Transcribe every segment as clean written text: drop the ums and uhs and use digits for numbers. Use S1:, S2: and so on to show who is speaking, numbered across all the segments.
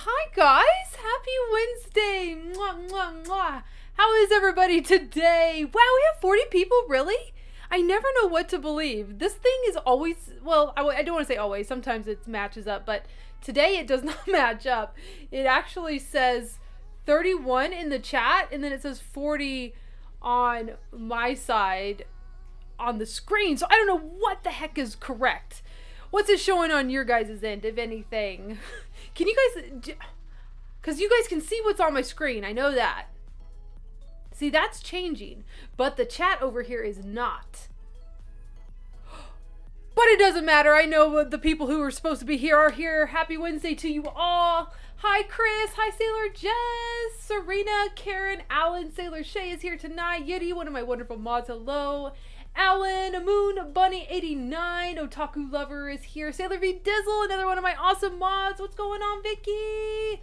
S1: Hi guys, happy Wednesday. Mwah, mwah, mwah. How is everybody today? Wow, we have 40 people, really? I never know what to believe. This thing is always, well, I don't want to say always, sometimes it matches up, but today it does not match up. It actually says 31 in the chat, and then it says 40 on my side on the screen, so I don't know what the heck is correct. What's it showing on your guys' end, if anything? Can you guys, because you guys can see what's on my screen, I know that. See, that's changing, but the chat over here is not. But it doesn't matter, I know the people who are supposed to be here are here. Happy Wednesday to you all. Hi Chris, hi Sailor Jess, Serena, Karen, Alan, Sailor Shay is here tonight. Yeti, one of my wonderful mods, hello. Alan, Moon, Bunny 89, Otaku Lover is here. Sailor V Dizzle, another one of my awesome mods. What's going on, Vicky?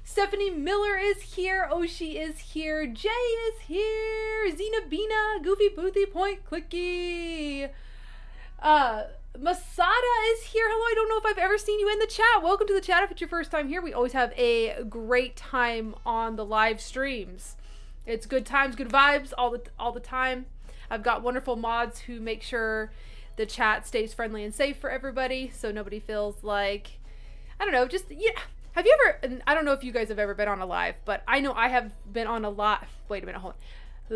S1: Stephanie Miller is here. Oshi is here. Jay is here. Zena Bina, Goofy Boothy Point Clicky. Masada is here. Hello, I don't know if I've ever seen you in the chat. Welcome to the chat if it's your first time here. We always have a great time on the live streams. It's good times, good vibes all the time. I've got wonderful mods who make sure the chat stays friendly and safe for everybody, so nobody feels like, I don't know, just, yeah. Have you ever, and I don't know if you guys have ever been on a live, but I know I have been on a lot. Wait a minute, hold on.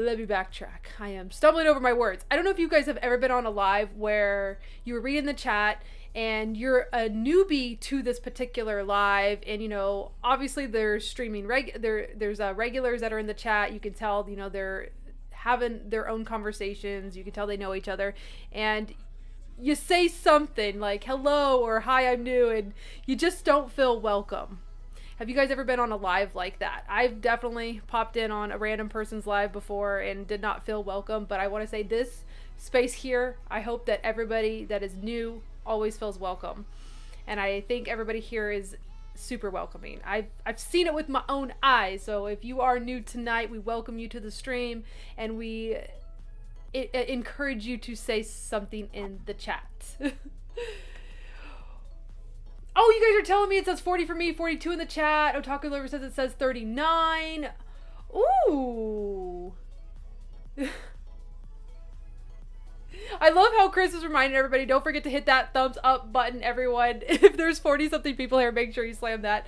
S1: Let me backtrack. I am stumbling over my words. I don't know if you guys have ever been on a live where you were reading the chat and you're a newbie to this particular live, and you know, obviously there's streaming, there's regulars that are in the chat. You can tell, you know, they're having their own conversations. You can tell they know each other, and you say something like hello or hi, I'm new, and you just don't feel welcome. Have you guys ever been on a live like that? I've definitely popped in on a random person's live before and did not feel welcome, but I want to say this space here, I hope that everybody that is new always feels welcome, and I think everybody here is super welcoming. I've seen it with my own eyes, so if you are new tonight, we welcome you to the stream, and we encourage you to say something in the chat. Oh, you guys are telling me it says 40 for me, 42 in the chat. Otaku Lover says it says 39. Ooh. I love how Chris is reminding everybody, don't forget to hit that thumbs up button, everyone. If there's 40 something people here, make sure you slam that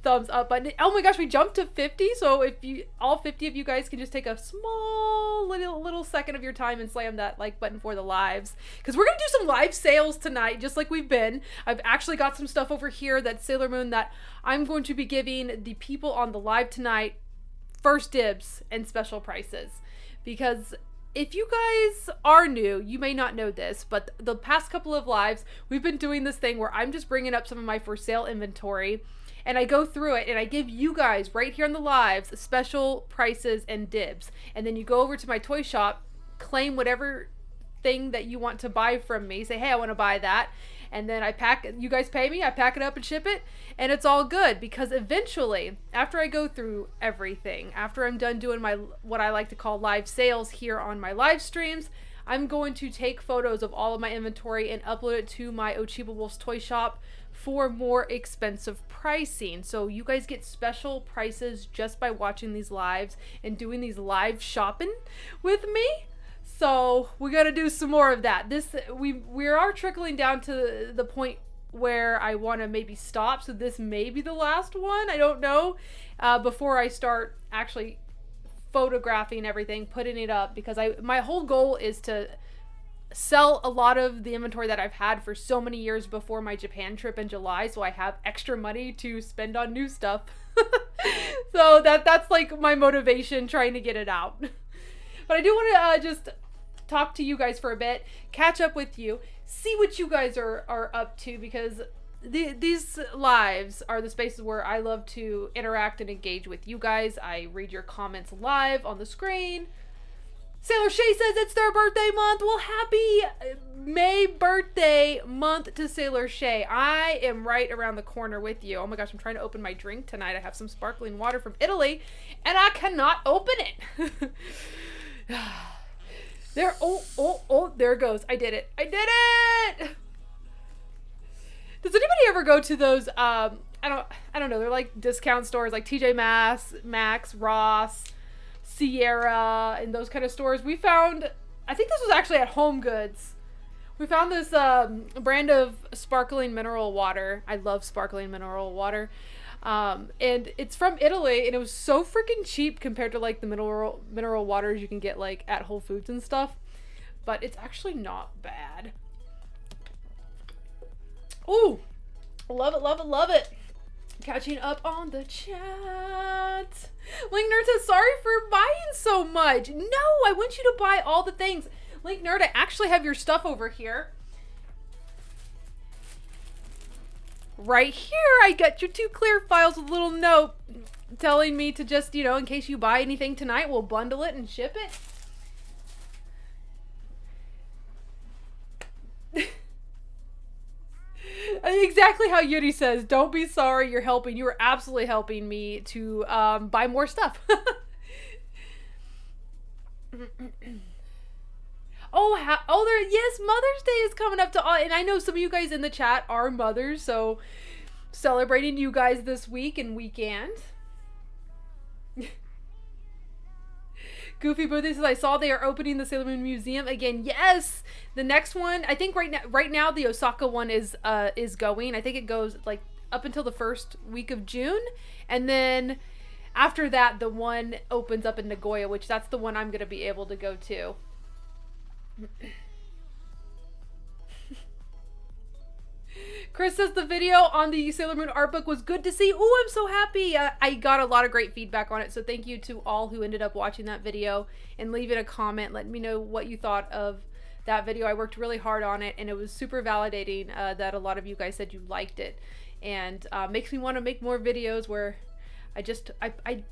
S1: thumbs up button. Oh my gosh, we jumped to 50, so if you, all 50 of you guys can just take a small little second of your time and slam that like button for the lives, because we're gonna do some live sales tonight, just like we've been. I've actually got some stuff over here that Sailor Moon that I'm going to be giving the people on the live tonight first dibs and special prices, because if you guys are new, you may not know this, but the past couple of lives, we've been doing this thing where I'm just bringing up some of my for sale inventory, and I go through it and I give you guys right here on the lives special prices and dibs. And then you go over to my toy shop, claim whatever thing that you want to buy from me, say, hey, I want to buy that. And then I pack, you guys pay me, I pack it up and ship it, and it's all good, because eventually, after I go through everything, after I'm done doing my, what I like to call live sales here on my live streams, I'm going to take photos of all of my inventory and upload it to my Ochibawolf's toy shop for more expensive pricing. So you guys get special prices just by watching these lives and doing these live shopping with me. So we got to do some more of that. We are trickling down to the point where I want to maybe stop. So this may be the last one. I don't know. Before I start actually photographing everything, putting it up, because my whole goal is to sell a lot of the inventory that I've had for so many years before my Japan trip in July, so I have extra money to spend on new stuff. So that's like my motivation, trying to get it out. But I do want to just talk to you guys for a bit, catch up with you, see what you guys are up to, because these lives are the spaces where I love to interact and engage with you guys. I read your comments live on the screen. Sailor Shay says it's their birthday month. Well, happy May birthday month to Sailor Shay. I am right around the corner with you. Oh my gosh, I'm trying to open my drink tonight. I have some sparkling water from Italy, and I cannot open it. There, oh, there it goes. I did it. I did it! Does anybody ever go to those, I don't know, they're like discount stores like TJ Maxx, Ross, Sierra, and those kind of stores? We found, I think this was actually at Home Goods. We found this brand of sparkling mineral water. I love sparkling mineral water. And it's from Italy, and it was so freaking cheap compared to like the mineral waters you can get like at Whole Foods and stuff. But it's actually not bad. Ooh, love it, love it, love it. Catching up on the chat. Link Nerd says, sorry for buying so much. No, I want you to buy all the things. Link Nerd, I actually have your stuff over here. Right here, I got your 2 clear files with a little note telling me to just, you know, in case you buy anything tonight, we'll bundle it and ship it. Exactly how Yuri says, don't be sorry, you're helping. You are absolutely helping me to buy more stuff. Yes, Mother's Day is coming up and I know some of you guys in the chat are mothers, so celebrating you guys this week and weekend. Goofy Boothie says, I saw they are opening the Sailor Moon Museum again. Yes! The next one, I think right now the Osaka one is going. I think it goes like up until the first week of June. And then after that, the one opens up in Nagoya, which that's the one I'm going to be able to go to. Chris says the video on the Sailor Moon art book was good to see. Oh, I'm so happy. I got a lot of great feedback on it. So thank you to all who ended up watching that video and leaving a comment. Let me know what you thought of that video. I worked really hard on it, and it was super validating that a lot of you guys said you liked it. And makes me want to make more videos where I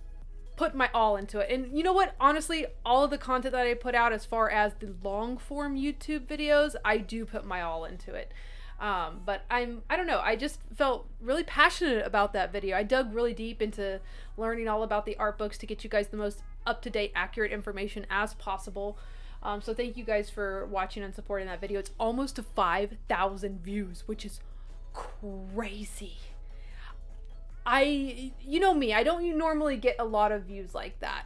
S1: put my all into it. And you know what? Honestly, all of the content that I put out as far as the long form YouTube videos, I do put my all into it. But I don't know, I just felt really passionate about that video. I dug really deep into learning all about the art books to get you guys the most up-to-date, accurate information as possible. So thank you guys for watching and supporting that video. It's almost to 5,000 views, which is crazy. You know me, I don't normally get a lot of views like that.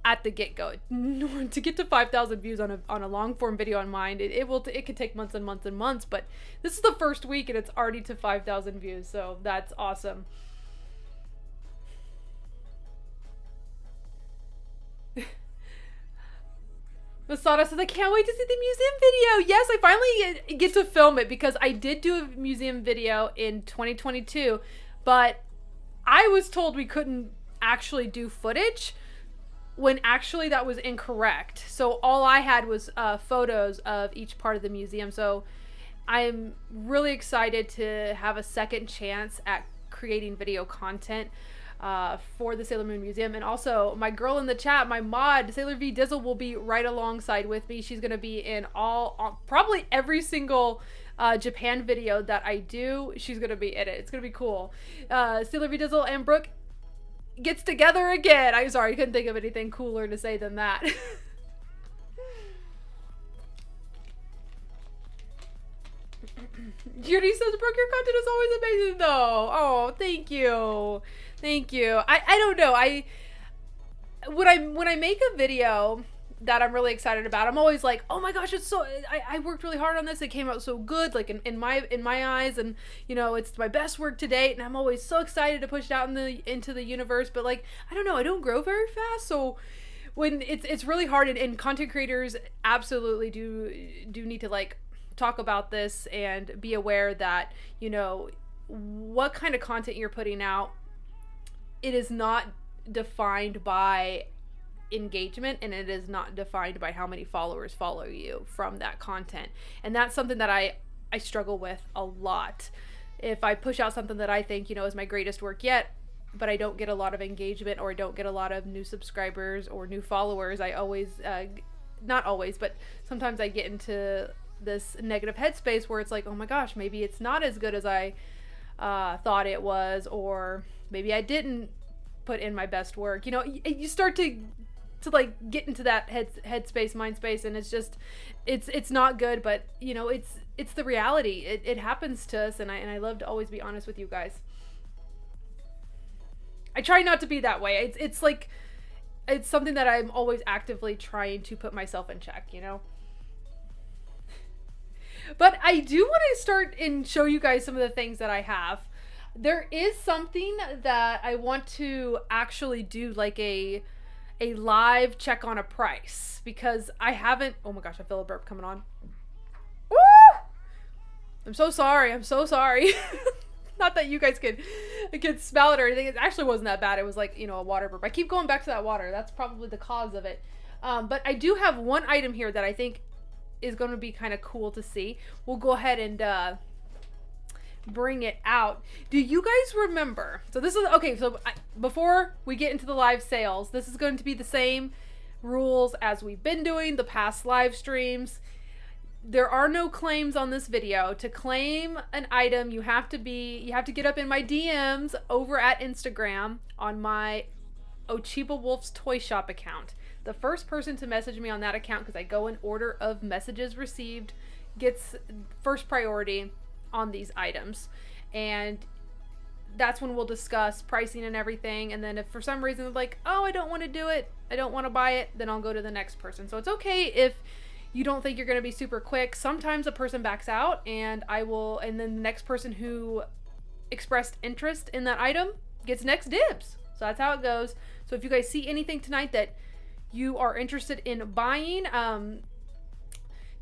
S1: At the get-go. To get to 5,000 views on a long-form video on mine, it could take months and months and months, but this is the first week and it's already to 5,000 views, so that's awesome. Masada says, I can't wait to see the museum video. Yes, I finally get to film it, because I did do a museum video in 2022, but I was told we couldn't actually do footage, when actually that was incorrect. So all I had was photos of each part of the museum. So I'm really excited to have a second chance at creating video content for the Sailor Moon Museum. And also my girl in the chat, my mod, Sailor V Dizzle, will be right alongside with me. She's going to be in probably every single Japan video that I do. She's going to be in it. It's going to be cool. Sailor V Dizzle and Brooke gets together again. I'm sorry, I couldn't think of anything cooler to say than that. Judy says, Brooke, your content is always amazing though. Oh, thank you. Thank you. I don't know. When I make a video that I'm really excited about. I'm always like, oh my gosh, it's so, I worked really hard on this. It came out so good, like in my eyes, and you know, it's my best work to date, and I'm always so excited to push it out into the universe. But like, I don't know, I don't grow very fast, so when it's really hard, and content creators absolutely do need to like talk about this and be aware that, you know, what kind of content you're putting out, it is not defined by engagement, and it is not defined by how many followers follow you from that content. And that's something that I struggle with a lot. If I push out something that I think, you know, is my greatest work yet, but I don't get a lot of engagement, or I don't get a lot of new subscribers or new followers, I always not always, but sometimes I get into this negative headspace where it's like, oh my gosh, maybe it's not as good as I thought it was, or maybe I didn't put in my best work. You know, you start to like get into that headspace, mind space, and it's just, it's not good. But you know, it's the reality. It happens to us, and I love to always be honest with you guys. I try not to be that way. It's like, it's something that I'm always actively trying to put myself in check, you know. But I do want to start and show you guys some of the things that I have. There is something that I want to actually do, like a live check on a price, because I haven't, oh my gosh, I feel a burp coming on. Woo! I'm so sorry. Not that you guys could smell it or anything. It actually wasn't that bad. It was like, you know, a water burp. I keep going back to that water. That's probably the cause of it. But I do have one item here that I think is going to be kind of cool to see. We'll go ahead and bring it out. Do you guys remember? So this is, okay, so before we get into the live sales, this is going to be the same rules as we've been doing the past live streams. There are no claims on this video. To claim an item, you have to get up in my DMs over at Instagram on my Ochibawolf's Toy Shop account. The first person to message me on that account, because I go in order of messages received, gets first priority on these items. And that's when we'll discuss pricing and everything. And then if for some reason like, oh, I don't want to do it, I don't want to buy it, then I'll go to the next person. So it's okay if you don't think you're going to be super quick. Sometimes a person backs out, and then the next person who expressed interest in that item gets next dibs. So that's how it goes. So if you guys see anything tonight that you are interested in buying,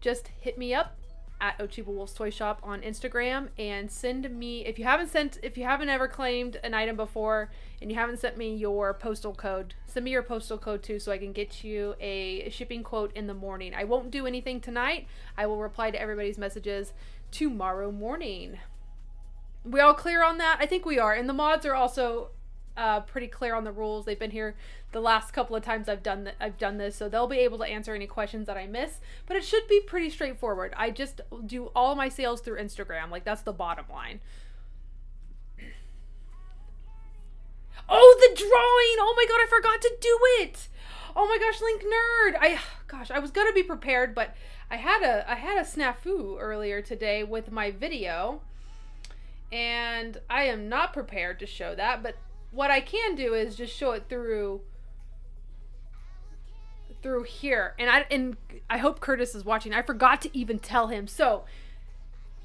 S1: just hit me up at Ochibawolf's Toy Shop on Instagram and send me, if you haven't ever claimed an item before and you haven't sent me your postal code, send me your postal code too, so I can get you a shipping quote in the morning. I won't do anything tonight. I will reply to everybody's messages tomorrow morning. We all clear on that? I think we are. And the mods are also pretty clear on the rules. They've been here the last couple of times I've done this, so they'll be able to answer any questions that I miss. But it should be pretty straightforward. I just do all my sales through Instagram. Like, that's the bottom line. Oh, the drawing! Oh my god, I forgot to do it! Oh my gosh, Link Nerd! I was gonna be prepared, but I had a snafu earlier today with my video, and I am not prepared to show that. But what I can do is just show it through here. And I hope Curtis is watching. I forgot to even tell him. So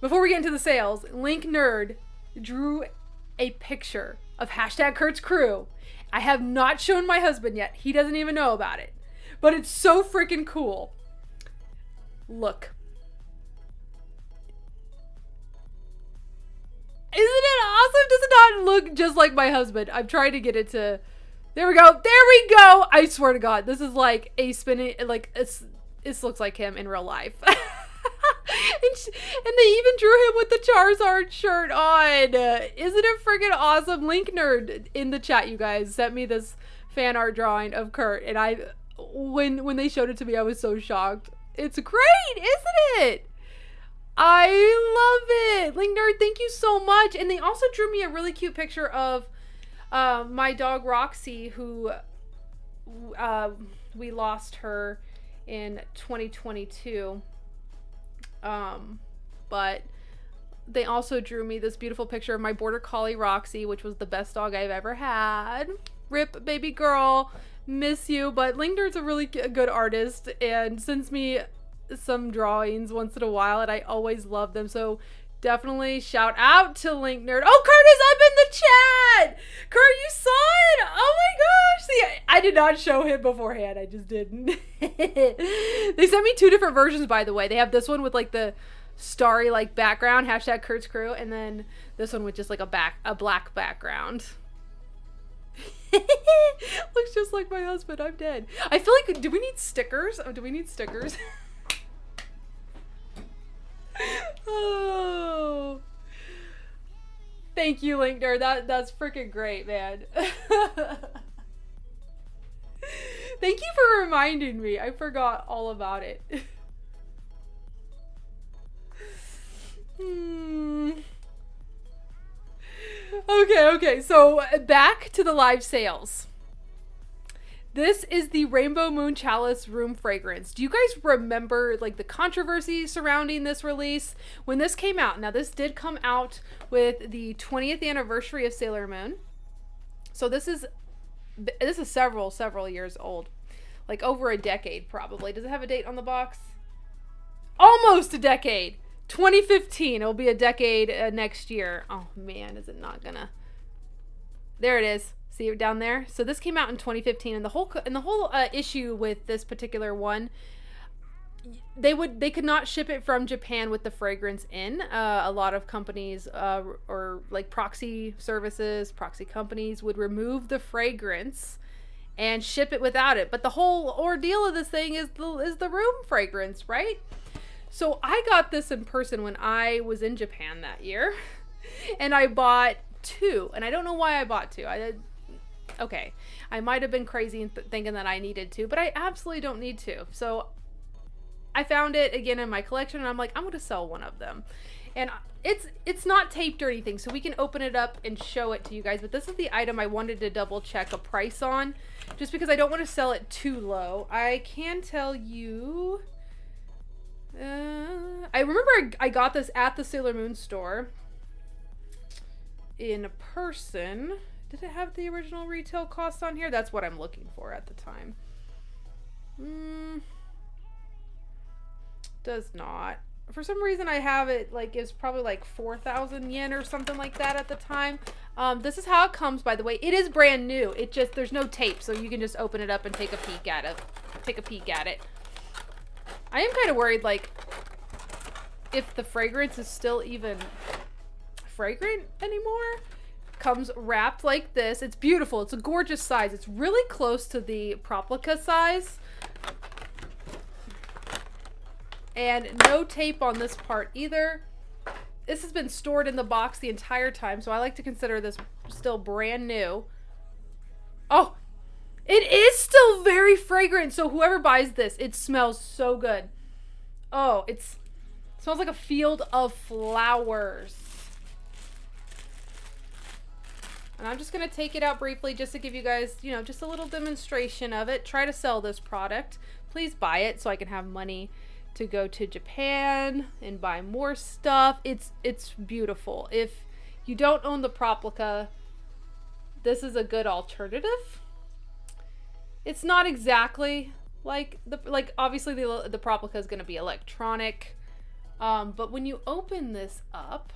S1: before we get into the sales, Link Nerd drew a picture of hashtag Kurt's crew. I have not shown my husband yet. He doesn't even know about it. But it's so freaking cool. Look. Isn't it awesome? Does it not look just like my husband? I'm trying to get it to... There we go. There we go. I swear to God, this is like a spinning... Like, this looks like him in real life. and they even drew him with the Charizard shirt on. Isn't it freaking awesome? Link Nerd in the chat, you guys, sent me this fan art drawing of Kurt. And when they showed it to me, I was so shocked. It's great, isn't it? I love it. Link Nerd, thank you so much. And they also drew me a really cute picture of my dog Roxy, who we lost her in 2022. But they also drew me this beautiful picture of my border collie Roxy, which was the best dog I've ever had. Rip, baby girl. Miss you. But Linkner's a really good artist and sends me some drawings once in a while, and I always love them. So definitely shout out to Linkner. Oh, Kurt is up in the chat! Kurt, you saw it? Oh my gosh! See, I did not show him beforehand. I just didn't. They sent me 2 different versions, by the way. They have this one with like the starry like background, hashtag Kurt's crew, and then this one with just like a black background. Looks just like my husband. I'm dead. I feel like, do we need stickers? Oh, do we need stickers? Oh, thank you, Linkner. That's freaking great, man. Thank you for reminding me. I forgot all about it. Okay. So back to the live sales. This is the Rainbow Moon Chalice Room Fragrance. Do you guys remember like the controversy surrounding this release? When this came out, now this did come out with the 20th anniversary of Sailor Moon. So this is several years old. Like over a decade probably. Does it have a date on the box? Almost a decade. 2015. It'll be a decade next year. Oh man, is it not gonna? There it is. See it down there? So this came out in 2015, and the whole issue with this particular one, they could not ship it from Japan with the fragrance in. A lot of companies or like proxy services, proxy companies would remove the fragrance and ship it without it. But the whole ordeal of this thing is the room fragrance, right? So I got this in person when I was in Japan that year, and I bought 2, and I don't know why I bought 2. Okay, I might have been crazy in thinking that I needed to, but I absolutely don't need to. So I found it again in my collection, and I'm like, I'm going to sell one of them. And it's not taped or anything, so we can open it up and show it to you guys. But this is the item I wanted to double check a price on, just because I don't want to sell it too low. I can tell you, I remember I got this at the Sailor Moon store in person. Did it have the original retail cost on here? That's what I'm looking for at the time. Does not. For some reason I have it like it's probably like 4,000 yen or something like that at the time. This is how it comes, by the way. It is brand new. It just, there's no tape, so you can just open it up and take a peek at it. I am kind of worried like if the fragrance is still even fragrant anymore. Comes wrapped like this. It's beautiful. It's a gorgeous size. It's really close to the Proplica size. And no tape on this part either. This has been stored in the box the entire time, so I like to consider this still brand new. Oh, it is still very fragrant. So whoever buys this, it smells so good. Oh, it smells like a field of flowers. And I'm just going to take it out briefly just to give you guys, you know, just a little demonstration of it. Try to sell this product. Please buy it so I can have money to go to Japan and buy more stuff. It's beautiful. If you don't own the Proplica, this is a good alternative. It's not exactly like obviously the Proplica is going to be electronic. But when you open this up,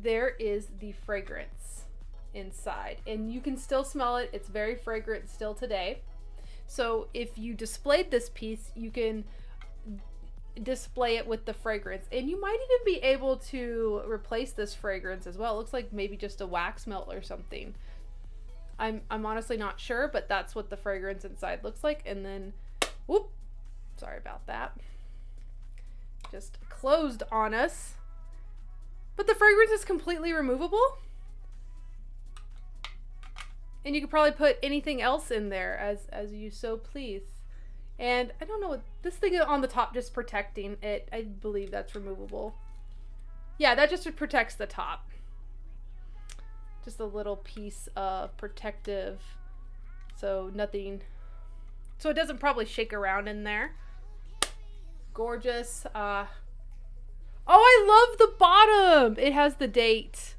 S1: there is the fragrance inside, and you can still smell it. It's very fragrant still today. So if you displayed this piece, you can display it with the fragrance, and you might even be able to replace this fragrance as well. It looks like maybe just a wax melt or something. I'm honestly not sure, but that's what the fragrance inside looks like. And then, whoop, sorry about that. Just closed on us. But the fragrance is completely removable. And you could probably put anything else in there as you so please. And I don't know what this thing on the top, just protecting it. I believe that's removable. Yeah, that just protects the top. Just a little piece of protective, so nothing, so it doesn't probably shake around in there. Gorgeous. Oh, I love the bottom. It has the date.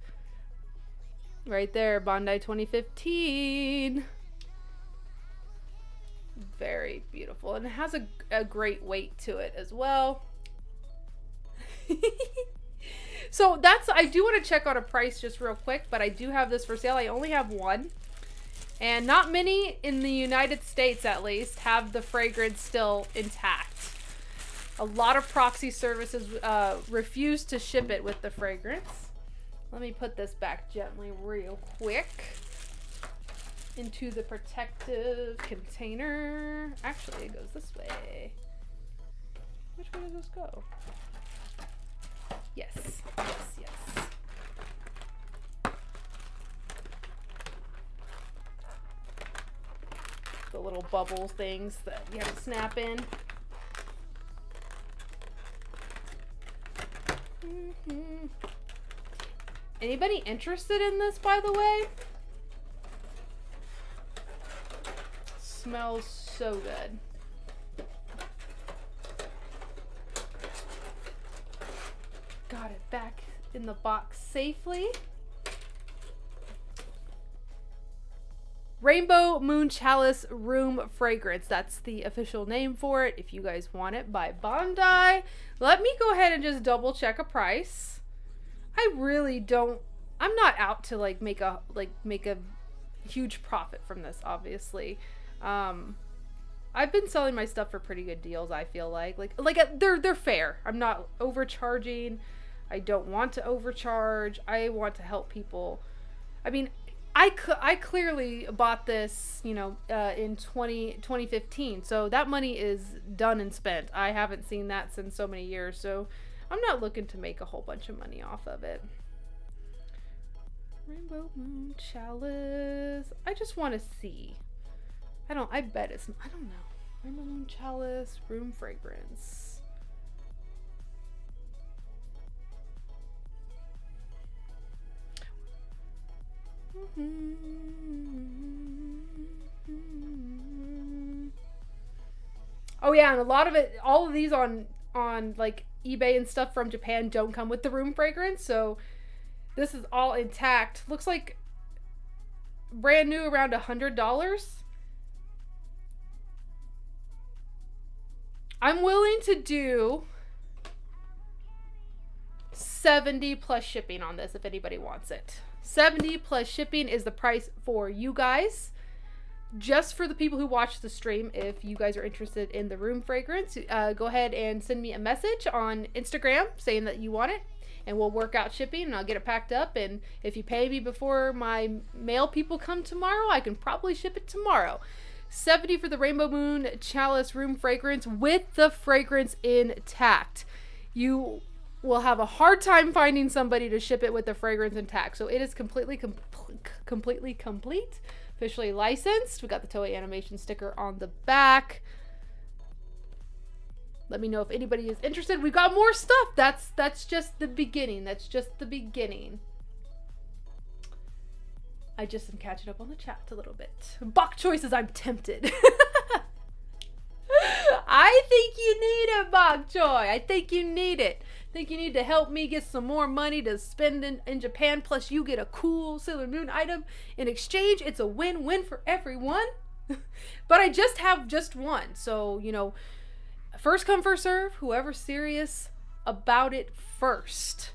S1: Right there, Bondi 2015. Very beautiful. And it has a great weight to it as well. So that's, I do want to check on a price just real quick, but I do have this for sale. I only have one. And not many in the United States, at least, have the fragrance still intact. A lot of proxy services refuse to ship it with the fragrance. Let me put this back gently real quick into the protective container. Actually, it goes this way. Which way does this go? Yes, yes, yes. The little bubble things that you have to snap in. Anybody interested in this, by the way? Smells so good. Got it back in the box safely. Rainbow Moon Chalice Room Fragrance. That's the official name for it. If you guys want it, by Bondi. Let me go ahead and just double check a price. I really don't. I'm not out to make a huge profit from this, obviously. I've been selling my stuff for pretty good deals. I feel like they're fair. I'm not overcharging. I don't want to overcharge. I want to help people. I mean, I clearly bought this, in 2015. So that money is done and spent. I haven't seen that since so many years. So I'm not looking to make a whole bunch of money off of it. Rainbow Moon Chalice. I just want to see. I bet it's, I don't know. Rainbow Moon Chalice Room Fragrance. Oh yeah, and a lot of it, all of these on like eBay and stuff from Japan don't come with the room fragrance, so this is all intact. Looks like brand new, around $100. I'm willing to do 70 plus shipping on this if anybody wants it. 70 plus shipping is the price for you guys. Just for the people who watch the stream, if you guys are interested in the room fragrance, go ahead and send me a message on Instagram saying that you want it, and we'll work out shipping and I'll get it packed up. And if you pay me before my mail people come tomorrow, I can probably ship it tomorrow. 70 for the Rainbow Moon Chalice Room Fragrance with the fragrance intact. You will have a hard time finding somebody to ship it with the fragrance intact. So it is completely complete, officially licensed. We got the Toei Animation sticker on the back. Let me know if anybody is interested. We've got more stuff. That's just the beginning. That's just the beginning. I just am catching up on the chat a little bit. Bok choices, I'm tempted. I think you need it, bok choy. I think you need it. I think you need to help me get some more money to spend in Japan. Plus, you get a cool Sailor Moon item in exchange. It's a win-win for everyone. But I just have just one. So, first come, first serve. Whoever's serious about it first.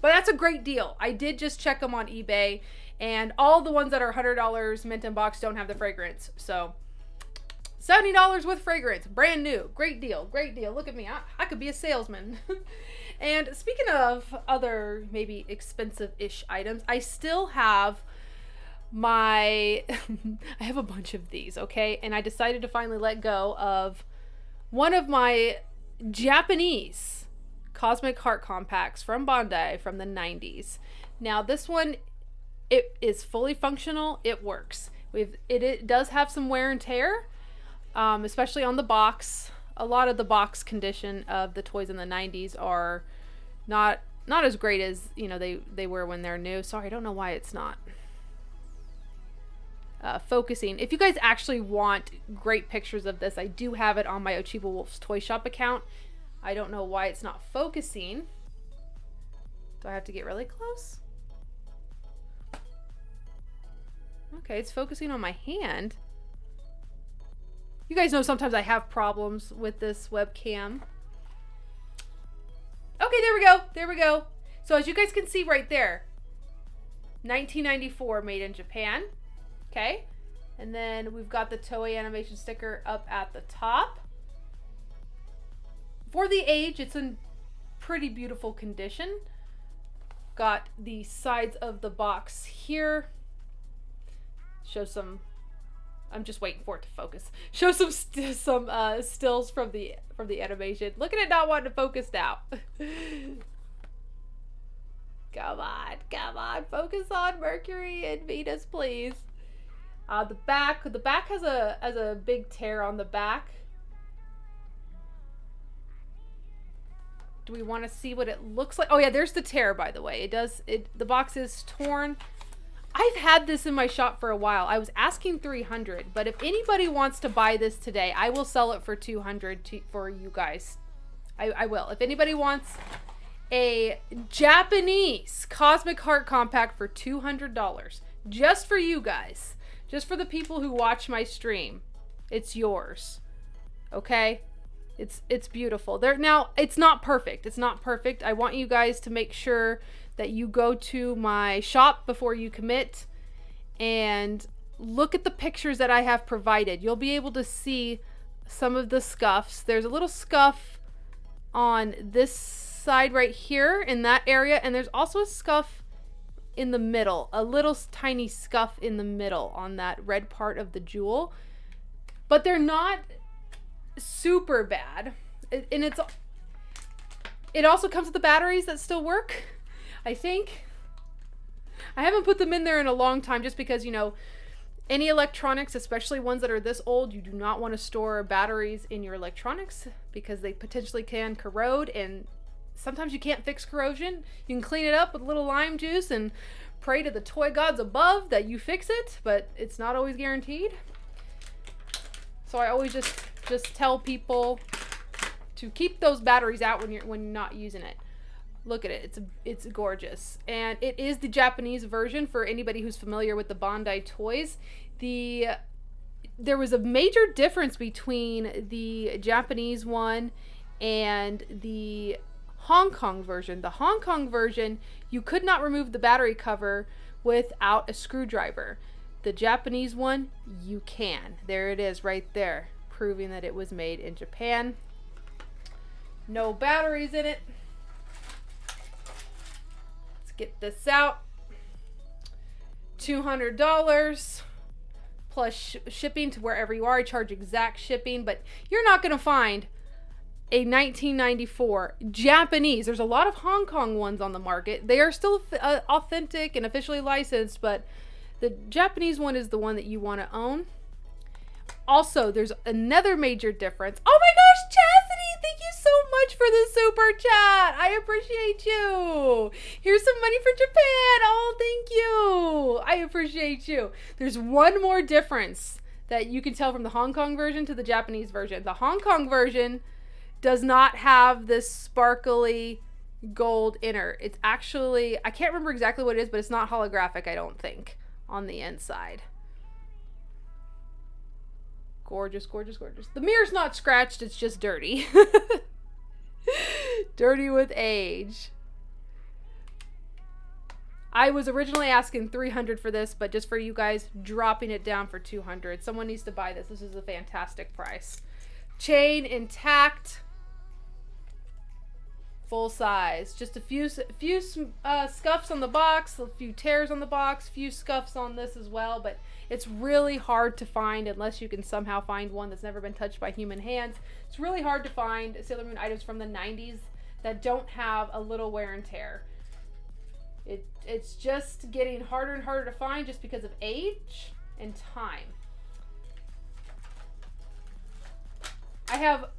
S1: But that's a great deal. I did just check them on eBay. And all the ones that are $100 mint in box don't have the fragrance. So $70 with fragrance. Brand new. Great deal. Great deal. Look at me. I could be a salesman. And speaking of other maybe expensive-ish items, I still have I have a bunch of these, okay? And I decided to finally let go of one of my Japanese Cosmic Heart compacts from Bondi from the 90s. Now this one, it is fully functional. It works. It does have some wear and tear, especially on the box. A lot of the box condition of the toys in the 90s are not as great as they were when they're new. Sorry, I don't know why it's not focusing. If you guys actually want great pictures of this, I do have it on my Ochibawolf's Toy Shop account. I don't know why it's not focusing. Do I have to get really close? Okay, it's focusing on my hand. You guys know sometimes I have problems with this webcam. Okay, there we go. There we go. So as you guys can see right there, 1994, made in Japan. Okay. And then we've got the Toei animation sticker up at the top. For the age, it's in pretty beautiful condition. Got the sides of the box here. Show some, I'm just waiting for it to focus. Show some stills from the animation. Look at it not wanting to focus now. Come on, focus on Mercury and Venus, please. The back has a big tear on the back. Do we want to see what it looks like? Oh yeah, there's the tear, by the way. The box is torn. I've had this in my shop for a while. I was asking $300, but if anybody wants to buy this today, I will sell it for $200 for you guys. I will. If anybody wants a Japanese Cosmic Heart Compact for $200, just for you guys, just for the people who watch my stream, it's yours. Okay? It's beautiful. Now, it's not perfect. It's not perfect. I want you guys to make sure that you go to my shop before you commit and look at the pictures that I have provided. You'll be able to see some of the scuffs. There's a little scuff on this side right here in that area, and there's also a scuff in the middle, a little tiny scuff in the middle on that red part of the jewel, but they're not super bad. And it also comes with the batteries that still work, I think. I haven't put them in there in a long time just because, you know, any electronics, especially ones that are this old, you do not want to store batteries in your electronics because they potentially can corrode, and sometimes you can't fix corrosion. You can clean it up with a little lime juice and pray to the toy gods above that you fix it, but it's not always guaranteed. So I always just tell people to keep those batteries out when you're not using it. Look at it. It's gorgeous. And it is the Japanese version for anybody who's familiar with the Bandai toys. There was a major difference between the Japanese one and the Hong Kong version. The Hong Kong version, you could not remove the battery cover without a screwdriver. The Japanese one, you can. There it is right there, proving that it was made in Japan. No batteries in it. Let's get this out. $200 plus shipping to wherever you are. I charge exact shipping, but you're not going to find a 1994 Japanese. There's a lot of Hong Kong ones on the market. They are still authentic and officially licensed, but the Japanese one is the one that you want to own. Also, there's another major difference. Oh my gosh, Chastity, thank you so much for the super chat. I appreciate you. Here's some money for Japan. Oh, thank you. I appreciate you. There's one more difference that you can tell from the Hong Kong version to the Japanese version. The Hong Kong version does not have this sparkly gold inner. It's actually, I can't remember exactly what it is, but it's not holographic, I don't think, on the inside. Gorgeous, gorgeous, gorgeous. The mirror's not scratched, it's just dirty. Dirty with age. I was originally asking $300 for this, but just for you guys, dropping it down for $200. Someone needs to buy this. This is a fantastic price. Chain intact. Full size. Just a few scuffs on the box, a few tears on the box, a few scuffs on this as well, but it's really hard to find unless you can somehow find one that's never been touched by human hands. It's really hard to find Sailor Moon items from the 90s that don't have a little wear and tear. It's just getting harder and harder to find just because of age and time. I have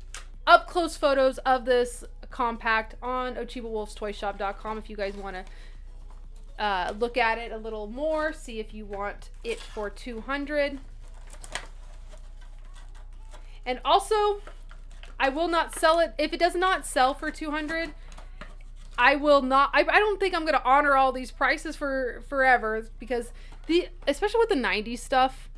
S1: up close photos of this compact on Ochibawolfstoyshop.com if you guys want to look at it a little more, see if you want it for $200. And also, I will not sell it if it does not sell for $200. I will not, I don't think I'm going to honor all these prices for forever, because especially with the 90s stuff,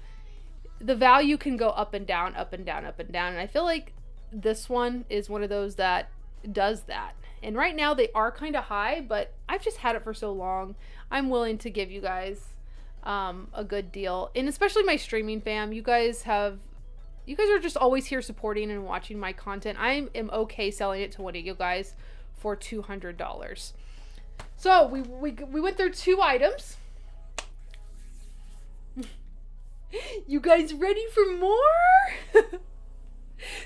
S1: the value can go up and down, up and down, up and down. And I feel like this one is one of those that does that. And right now they are kind of high, but I've just had it for so long. I'm willing to give you guys a good deal. And especially my streaming fam, you guys are just always here supporting and watching my content. I am okay selling it to one of you guys for $200. So we went through 2 items. You guys ready for more?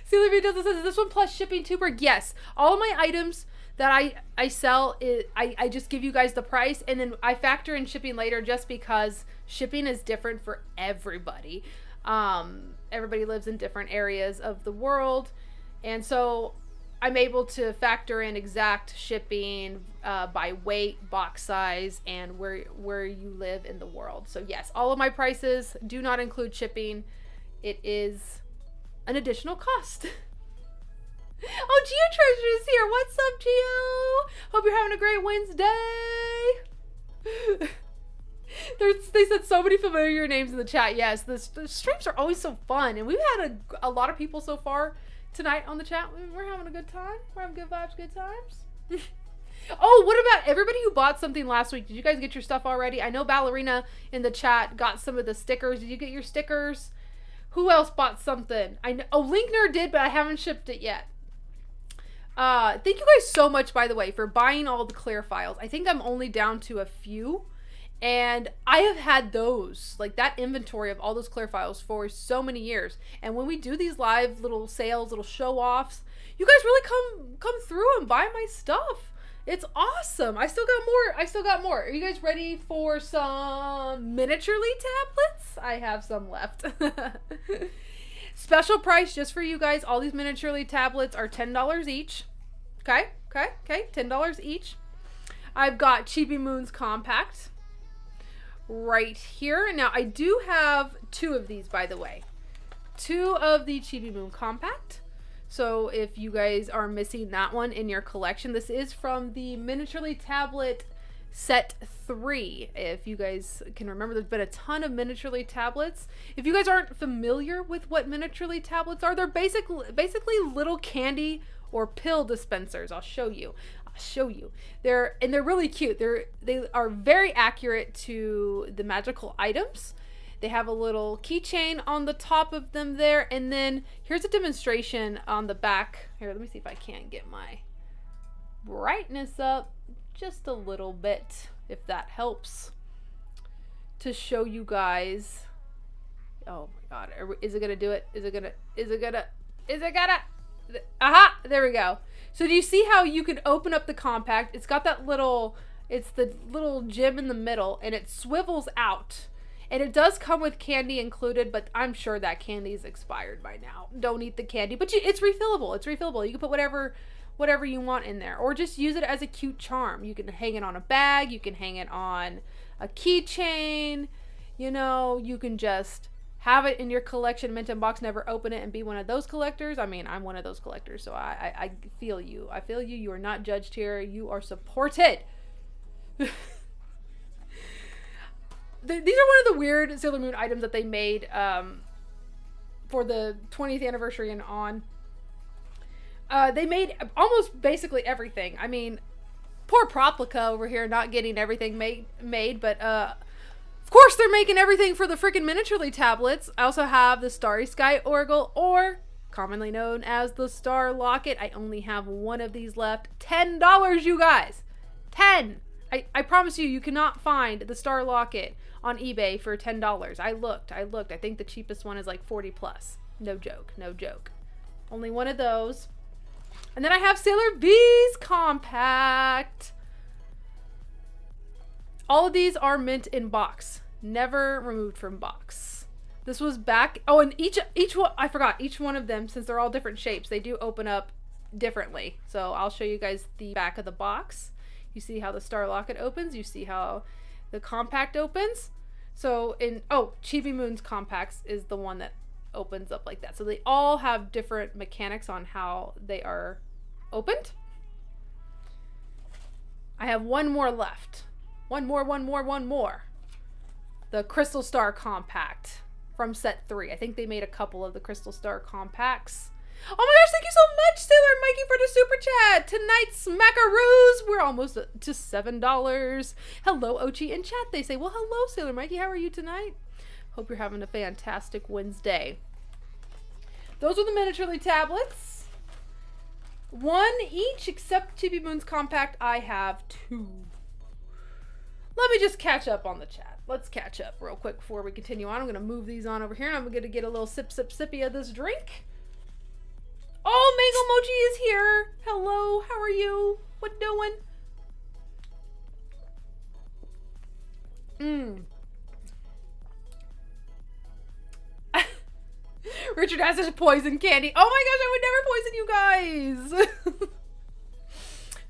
S1: Sailor V does says, this one plus shipping Tuber? Yes. All of my items that I sell, I just give you guys the price, and then I factor in shipping later, just because shipping is different for everybody. Everybody lives in different areas of the world, and so I'm able to factor in exact shipping by weight, box size, and where you live in the world. So yes, all of my prices do not include shipping. It is an additional cost. Oh, Geo Treasure is here. What's up, Geo? Hope you're having a great Wednesday. They said so many familiar names in the chat. Yes, the streams are always so fun, and we've had a lot of people so far tonight on the chat. We're having a good time. We're having good vibes, good times. Oh, what about everybody who bought something last week? Did you guys get your stuff already? I know Ballerina in the chat got some of the stickers. Did you get your stickers? Who else bought something? I know. Oh, Linkner did, but I haven't shipped it yet. Thank you guys so much, by the way, for buying all the clear files. I think I'm only down to a few, and I have had those, like that inventory of all those clear files for so many years. And when we do these live little sales, little show offs, you guys really come through and buy my stuff. It's awesome. I still got more. Are you guys ready for some miniaturely tablets? I have some left. Special price just for you guys. All these miniaturely tablets are $10 each. Okay, $10 each. I've got Chibi Moon's Compact right here. Now, I do have 2 of these, by the way. 2 of the Chibi Moon Compact. So if you guys are missing that one in your collection, this is from the miniaturely tablet set 3. If you guys can remember, there's been a ton of miniaturely tablets. If you guys aren't familiar with what miniaturely tablets are, they're basically little candy or pill dispensers. I'll show you. They're really cute. They are very accurate to the magical items. They have a little keychain on the top of them there, and then here's a demonstration on the back. Here, let me see if I can't get my brightness up just a little bit, if that helps, to show you guys. Oh my god, is it gonna do it? Is it gonna? Aha, there we go. So do you see how you can open up the compact? It's got that little, it's the little gem in the middle, and it swivels out. And it does come with candy included, but I'm sure that candy is expired by now. Don't eat the candy, but it's refillable. It's refillable. You can put whatever you want in there, or just use it as a cute charm. You can hang it on a bag. You can hang it on a keychain. You know, you can just have it in your collection, mint in box, never open it, and be one of those collectors. I mean, I'm one of those collectors, so I feel you. I feel you. You are not judged here. You are supported. These are one of the weird Sailor Moon items that they made for the 20th anniversary and on. They made almost basically everything. I mean, poor Proplica over here not getting everything made, but of course they're making everything for the freaking miniaturely tablets. I also have the Starry Sky Oracle, or commonly known as the Star Locket. I only have one of these left. $10, you guys. 10. I promise you, you cannot find the Star Locket on eBay for $10. I looked. I think the cheapest one is like 40 plus. No joke. Only one of those. And then I have Sailor V's Compact. All of these are mint in box. Never removed from box. This was back. Oh, and each one, I forgot, each one of them, since they're all different shapes, they do open up differently. So I'll show you guys the back of the box. You see how the Star Locket opens. You see how the Compact opens. So Chibi Moon's Compacts is the one that opens up like that. So they all have different mechanics on how they are opened. I have one more left. One more. The Crystal Star Compact from set 3. I think they made a couple of the Crystal Star Compacts. Oh my gosh, thank you so much, Sailor Mikey, for the super chat. Tonight's Smackaroos, we're almost to $7. Hello, Ochi in chat. They say, well, hello, Sailor Mikey. How are you tonight? Hope you're having a fantastic Wednesday. Those are the miniaturely tablets. 1 each, except Chibi Moon's Compact. I have 2. Let me just catch up on the chat. Let's catch up real quick before we continue on. I'm going to move these on over here, and I'm going to get a little sippy of this drink. Oh, Mango Mochi is here. Hello, how are you? What doing? Richard asks poison candy. Oh my gosh, I would never poison you guys.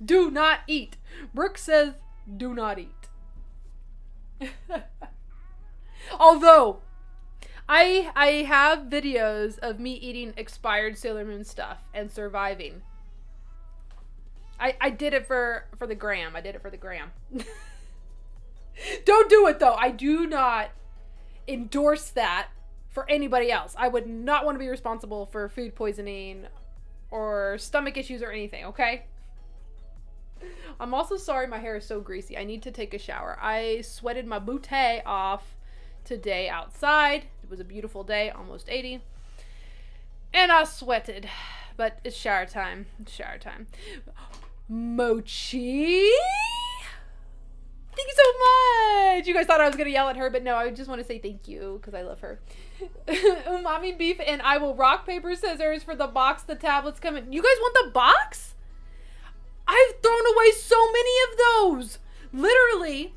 S1: Do not eat. Brooke says, do not eat. Although, I have videos of me eating expired Sailor Moon stuff and surviving. I did it for the gram. Don't do it though. I do not endorse that for anybody else. I would not want to be responsible for food poisoning or stomach issues or anything, okay? I'm also sorry my hair is so greasy. I need to take a shower. I sweated my bootay off today outside. It was a beautiful day, almost 80. And I sweated. But it's shower time. Mochi! Thank you so much! You guys thought I was going to yell at her, but no, I just want to say thank you because I love her. Umami Beef and I will rock, paper, scissors for the box the tablets come in. You guys want the box? I've thrown away so many of those. Literally,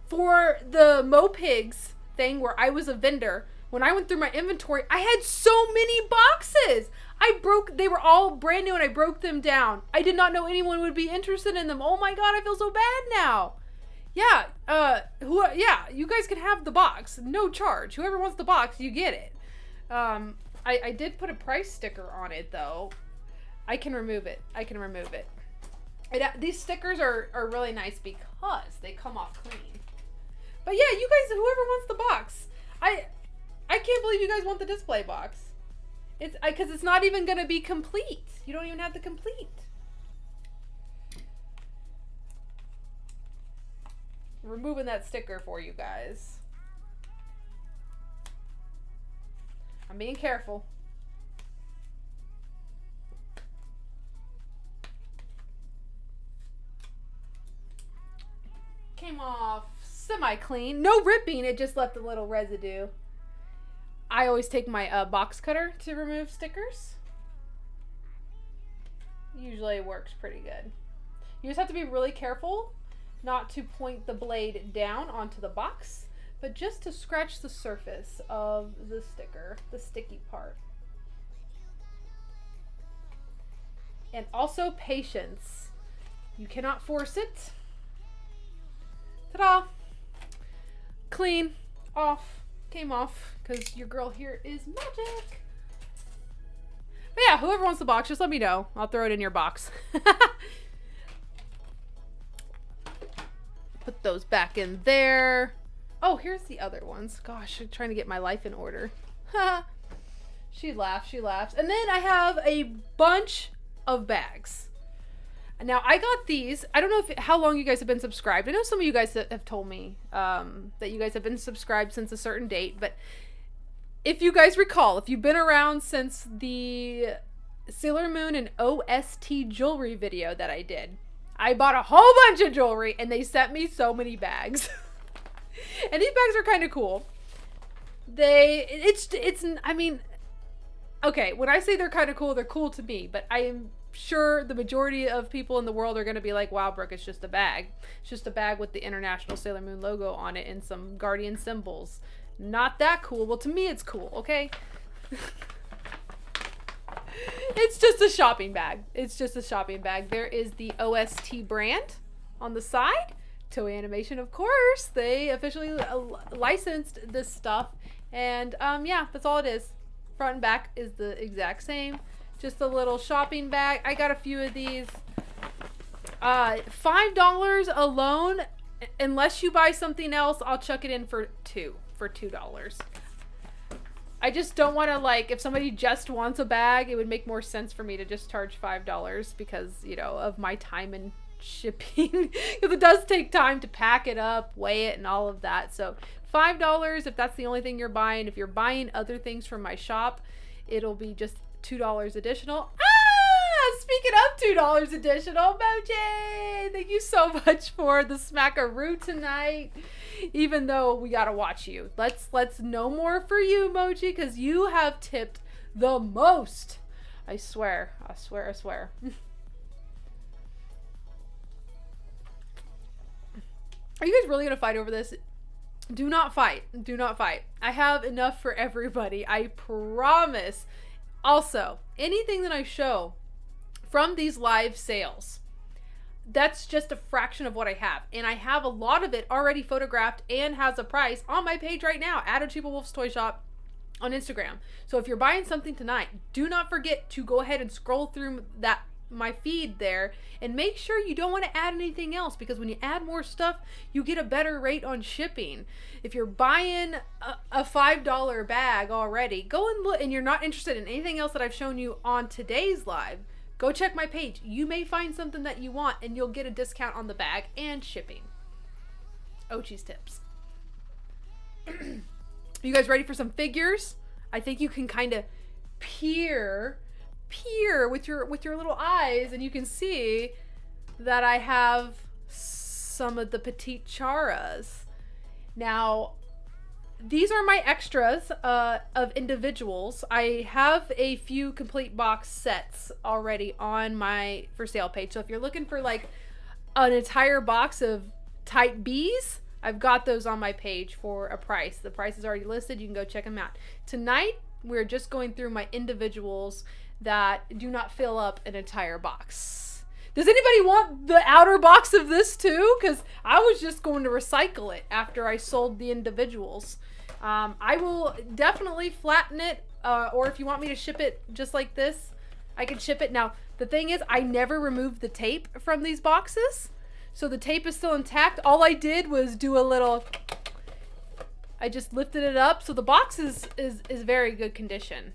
S1: for the Mopigs thing where I was a vendor, when I went through my inventory, I had so many boxes. They were all brand new and I broke them down. I did not know anyone would be interested in them. Oh my god, I feel so bad now. Yeah, you guys can have the box. No charge. Whoever wants the box, you get it. I did put a price sticker on it though. I can remove it. These stickers are really nice because they come off clean. But yeah, you guys, whoever wants the box, I can't believe you guys want the display box. It's because it's not even gonna be complete. You don't even have the complete. Removing that sticker for you guys. I'm being careful. Came off semi-clean. No ripping, it just left a little residue. I always take my box cutter to remove stickers. Usually it works pretty good. You just have to be really careful not to point the blade down onto the box, but just to scratch the surface of the sticker, the sticky part. And also patience. You cannot force it. Ta-da! Clean. Off. Came off because your girl here is magic. But yeah, whoever wants the box, just let me know. I'll throw it in your box. Put those back in there. Oh, here's the other ones. Gosh, I'm trying to get my life in order. She laughs. And then I have a bunch of bags. Now, I got these. I don't know how long you guys have been subscribed. I know some of you guys have told me that you guys have been subscribed since a certain date. But if you guys recall, if you've been around since the Sailor Moon and OST jewelry video that I did, I bought a whole bunch of jewelry and they sent me so many bags. And these bags are kind of cool. I mean, okay, when I say they're kind of cool, they're cool to me. But I am sure the majority of people in the world are going to be like, wow, Brooke, it's just a bag. It's just a bag with the International Sailor Moon logo on it and some Guardian symbols. Not that cool. Well, to me, it's cool, okay? It's just a shopping bag. There is the OST brand on the side. Toei Animation, of course. They officially licensed this stuff. And, yeah, that's all it is. Front and back is the exact same. Just a little shopping bag. I got a few of these. $5 alone. Unless you buy something else, I'll chuck it in for $2. I just don't want to, like, if somebody just wants a bag, it would make more sense for me to just charge $5 because, you know, of my time and shipping. Because it does take time to pack it up, weigh it, and all of that. So $5 if that's the only thing you're buying. If you're buying other things from my shop, it'll be just $2 additional. Speaking of $2 additional, Moji, thank you so much for the smackaroo tonight. Even though we gotta watch you, let's no more for you, Moji, because you have tipped the most. I swear. Are you guys really gonna fight over this? Do not fight. Do not fight. I have enough for everybody. I promise. Also, anything that I show from these live sales, that's just a fraction of what I have. And I have a lot of it already photographed and has a price on my page right now at Ochibawolf's Toy Shop on Instagram. So if you're buying something tonight, do not forget to go ahead and scroll through my feed there and make sure you don't want to add anything else, because when you add more stuff, you get a better rate on shipping. If you're buying a $5 bag already, go and look, and you're not interested in anything else that I've shown you on today's live, go check my page. You may find something that you want and you'll get a discount on the bag and shipping. Ochi's tips. You guys ready for some figures? I think you can kind of peer with your little eyes, and you can see that I have some of the petite charas. Now, these are my extras of individuals. I have a few complete box sets already on my for sale page. So if you're looking for like an entire box of type Bs, I've got those on my page for a price. The price is already listed. You can go check them out. Tonight, we're just going through my individuals that do not fill up an entire box. Does anybody want the outer box of this too? Because I was just going to recycle it after I sold the individuals. I will definitely flatten it, or if you want me to ship it just like this, I can ship it. Now, the thing is, I never removed the tape from these boxes, so the tape is still intact. All I did was do a little, I just lifted it up, so the box is very good condition.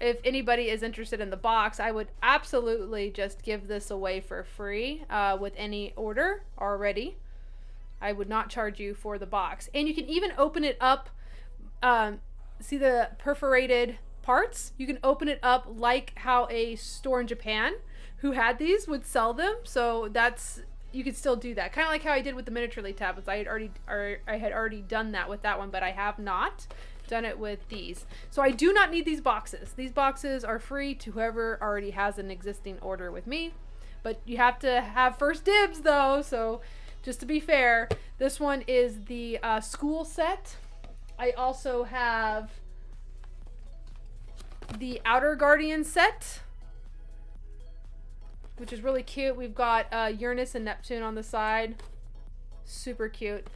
S1: If anybody is interested in the box, I would absolutely just give this away for free with any order already. I would not charge you for the box. And you can even open it up. See the perforated parts? You can open it up like how a store in Japan who had these would sell them. So that's, you could still do that. Kind of like how I did with the miniaturely tablets. I had already done that with that one, but I have not done it with these. So I do not need these boxes. These boxes are free to whoever already has an existing order with me. But you have to have first dibs though. So just to be fair, this one is the school set. I also have the Outer Guardian set, which is really cute. We've got Uranus and Neptune on the side. Super cute.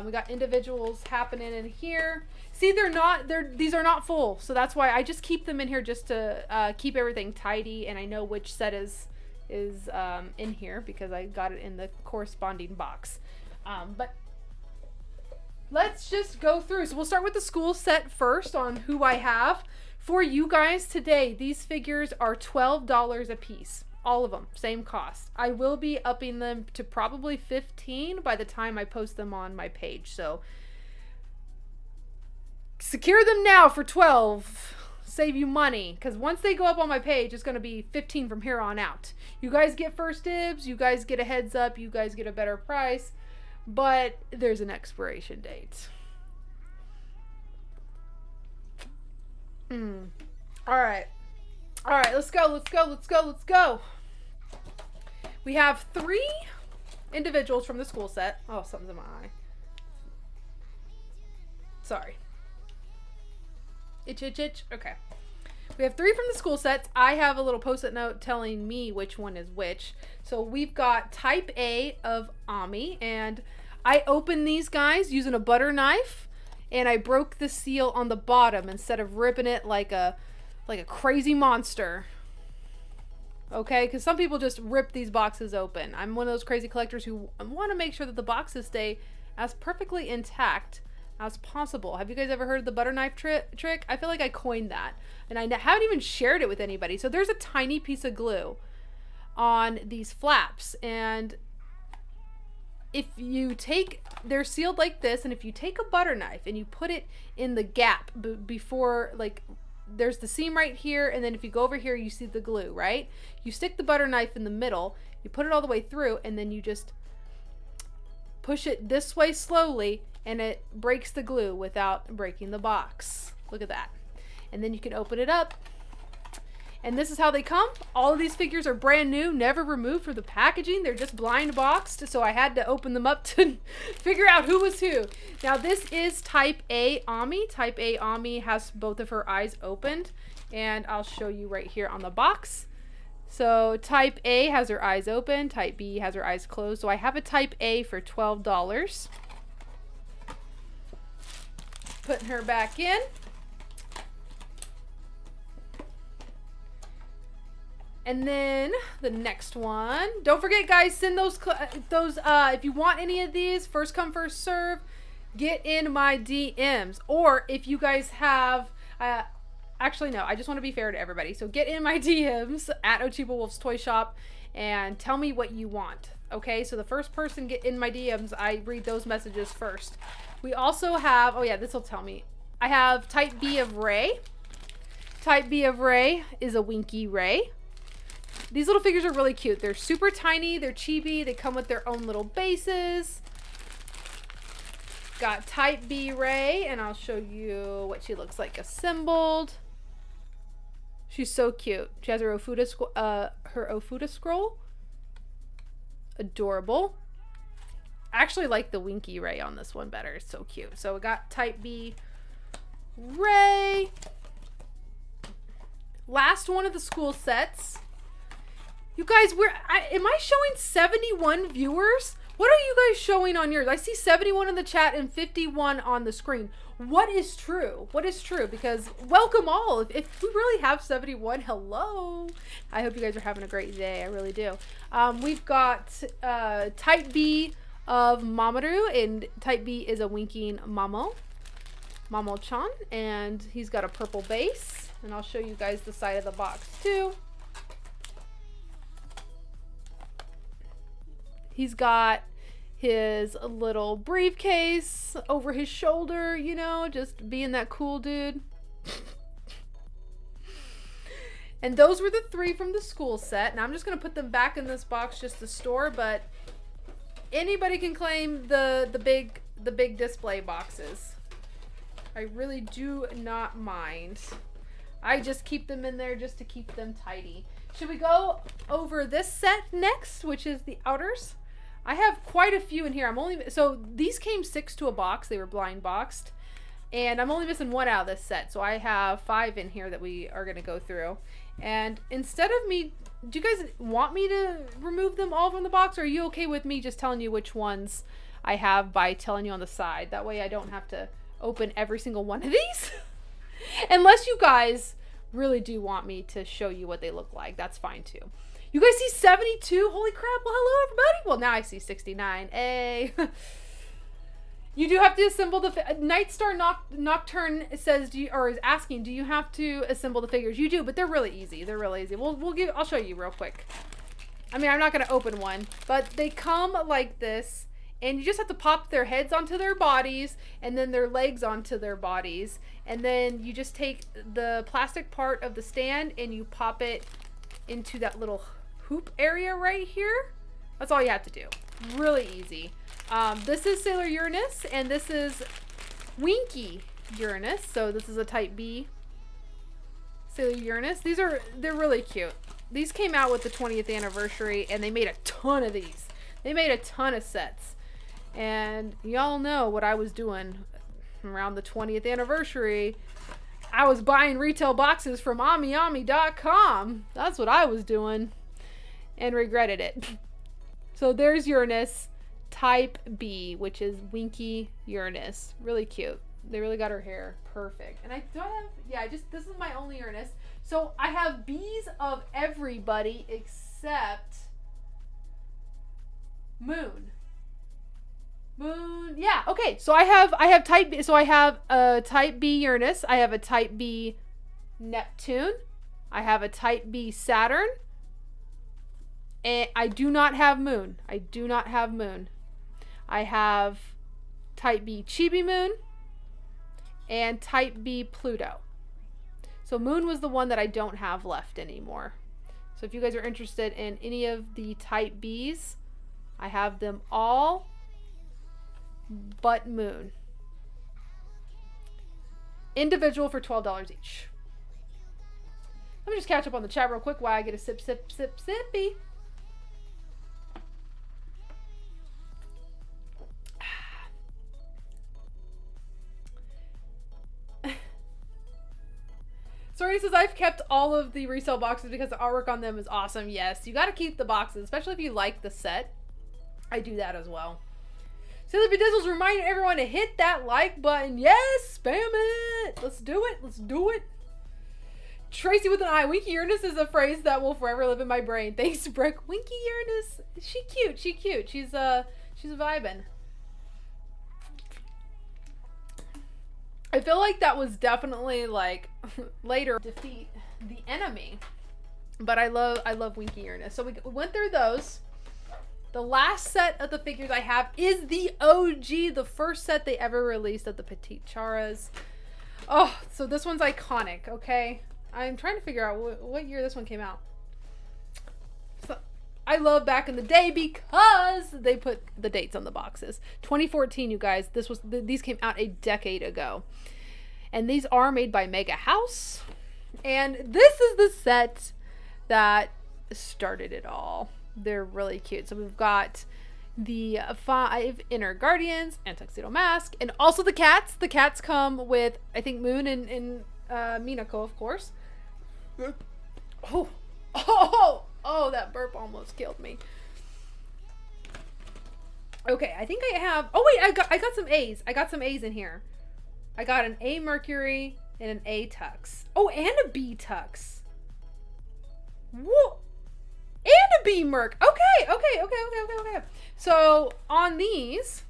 S1: We got individuals happening in here. See, these are not full, so that's why I just keep them in here just to keep everything tidy, and I know which set is in here because I got it in the corresponding box. But let's just go through. So we'll start with the school set first on who I have. For you guys today, these figures are $12 a piece. All of them, same cost. I will be upping them to probably $15 by the time I post them on my page. So secure them now for $12. Save you money, because once they go up on my page, it's going to be $15 from here on out. You guys get first dibs. You guys get a heads up. You guys get a better price. But there's an expiration date. All right, let's go. We have 3 individuals from the school set. Oh, something's in my eye. Sorry. Itch. Okay. We have 3 from the school sets. I have a little post-it note telling me which one is which. So we've got Type A of Ami, and I opened these guys using a butter knife, and I broke the seal on the bottom instead of ripping it like a crazy monster. Okay, because some people just rip these boxes open. I'm one of those crazy collectors who want to make sure that the boxes stay as perfectly intact as possible. Have you guys ever heard of the butter knife trick? I feel like I coined that, and I haven't even shared it with anybody. So there's a tiny piece of glue on these flaps, and if you take, they're sealed like this, and if you take a butter knife and you put it in the gap before, like, there's the seam right here, and then if you go over here, you see the glue, right? You stick the butter knife in the middle, you put it all the way through, and then you just push it this way slowly, and it breaks the glue without breaking the box. Look at that. And then you can open it up, and this is how they come. All of these figures are brand new, never removed from the packaging. They're just blind boxed, so I had to open them up to figure out who was who. Now this is Type A Ami. Type A Ami has both of her eyes opened, and I'll show you right here on the box. So Type A has her eyes open, Type B has her eyes closed. So I have a Type A for $12. Putting her back in. And then the next one, don't forget guys, send those if you want any of these, first come first serve, get in my DMs. Or if you guys have, actually no, I just want to be fair to everybody. So get in my DMs at Ochibawolf's Toy Shop and tell me what you want. Okay, so the first person get in my DMs, I read those messages first. We also have, oh yeah, this will tell me. I have Type B of Ray. Type B of Ray is a Winky Ray. These little figures are really cute. They're super tiny, they're chibi, they come with their own little bases. Got Type B Ray, and I'll show you what she looks like assembled. She's so cute. She has her Ofuda scroll. Adorable. I actually like the Winky Ray on this one better. It's so cute. So we got Type B Ray. Last one of the school sets. You guys, am I showing 71 viewers? What are you guys showing on yours? I see 71 in the chat and 51 on the screen. What is true? What is true? Because welcome all. If we really have 71, hello. I hope you guys are having a great day. I really do. We've got Type B of Mamoru, and Type B is a winking Mamo-chan, and he's got a purple base. And I'll show you guys the side of the box too. He's got his little briefcase over his shoulder, you know, just being that cool dude. And those were the 3 from the school set. Now I'm just going to put them back in this box just to store, but anybody can claim the big display boxes. I really do not mind. I just keep them in there just to keep them tidy. Should we go over this set next, which is the outers? I have quite a few in here. So these came 6 to a box. They were blind boxed. And I'm only missing 1 out of this set. So I have 5 in here that we are going to go through. And instead of me, do you guys want me to remove them all from the box? Or are you okay with me just telling you which ones I have by telling you on the side? That way I don't have to open every single one of these. Unless you guys really do want me to show you what they look like. That's fine too. You guys see 72? Holy crap. Well, hello, everybody. Well, now I see 69. Hey. You do have to assemble the... Nightstar Nocturne says, is asking, do you have to assemble the figures? You do, but they're really easy. They're really easy. I'll show you real quick. I mean, I'm not going to open one, but they come like this, and you just have to pop their heads onto their bodies, and then their legs onto their bodies, and then you just take the plastic part of the stand, and you pop it into that little hoop area right here. That's all you have to do. Really easy. This is Sailor Uranus, and this is Winky Uranus. So this is a Type B Sailor Uranus. They're really cute. These came out with the 20th anniversary, and they made a ton of these. They made a ton of sets. And y'all know what I was doing around the 20th anniversary. I was buying retail boxes from AmiAmi.com. That's what I was doing. And regretted it. So there's Uranus, Type B, which is Winky Uranus. Really cute. They really got her hair perfect. And this is my only Uranus. So I have B's of everybody except Moon. Moon, yeah, okay. So I have type B, so I have a type B Uranus, I have a type B Neptune, I have a type B Saturn, and I do not have Moon. I do not have Moon. I have type B Chibi Moon and type B Pluto. So Moon was the one that I don't have left anymore. So if you guys are interested in any of the type Bs, I have them all but Moon. Individual for $12 each. Let me just catch up on the chat real quick while I get a sippy. Sorry, says I've kept all of the resale boxes because the artwork on them is awesome. Yes, you got to keep the boxes, especially if you like the set. I do that as well. So the Bedazzles remind everyone to hit that like button. Yes, spam it. Let's do it. Let's do it. Tracy with an eye. Winky Uranus is a phrase that will forever live in my brain. Thanks, Brick. Winky Uranus. She cute. She cute. She's vibing. I feel like that was definitely like later defeat the enemy. But I love Winky Uranus. So we went through those. The last set of the figures I have is the OG, the first set they ever released of the Petite Charas. Oh, so this one's iconic, okay? I'm trying to figure out what year this one came out. So I love back in the day because they put the dates on the boxes. 2014, you guys. These came out a decade ago. And these are made by Mega House. And this is the set that started it all. They're really cute. So we've got the 5 Inner Guardians and Tuxedo Mask, and also the cats. The cats come with, I think, Moon and Minako, of course. Oh, that burp almost killed me. Okay, I think I have. Oh wait, I got some A's. I got some A's in here. I got an A Mercury and an A Tux. Oh, and a B Tux. Whoa. And a B Merc. Okay. So on these,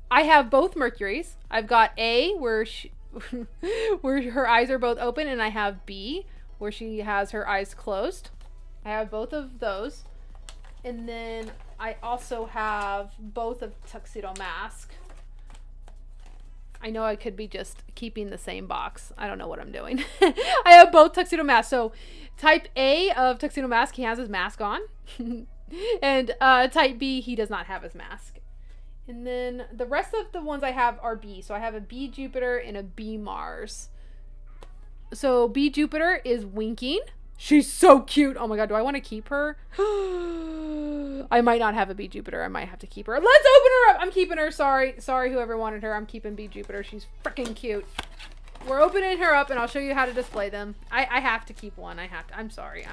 S1: I have both Mercuries. I've got A where where her eyes are both open, and I have B where she has her eyes closed. I have both of those. And then I also have both of Tuxedo Mask. I know I could be just keeping the same box. I don't know what I'm doing. I have both Tuxedo Mask. So type A of Tuxedo Mask, he has his mask on. And type B, he does not have his mask. And then the rest of the ones I have are B. So I have a B Jupiter and a B Mars. So B Jupiter is winking. She's so cute. Oh my god, do I want to keep her? I might not have a B Jupiter. I might have to keep her. Let's open her up. I'm keeping her. Sorry whoever wanted her. I'm keeping B Jupiter. She's freaking cute. We're opening her up and I'll show you how to display them. I have to keep one. I have to. I'm sorry.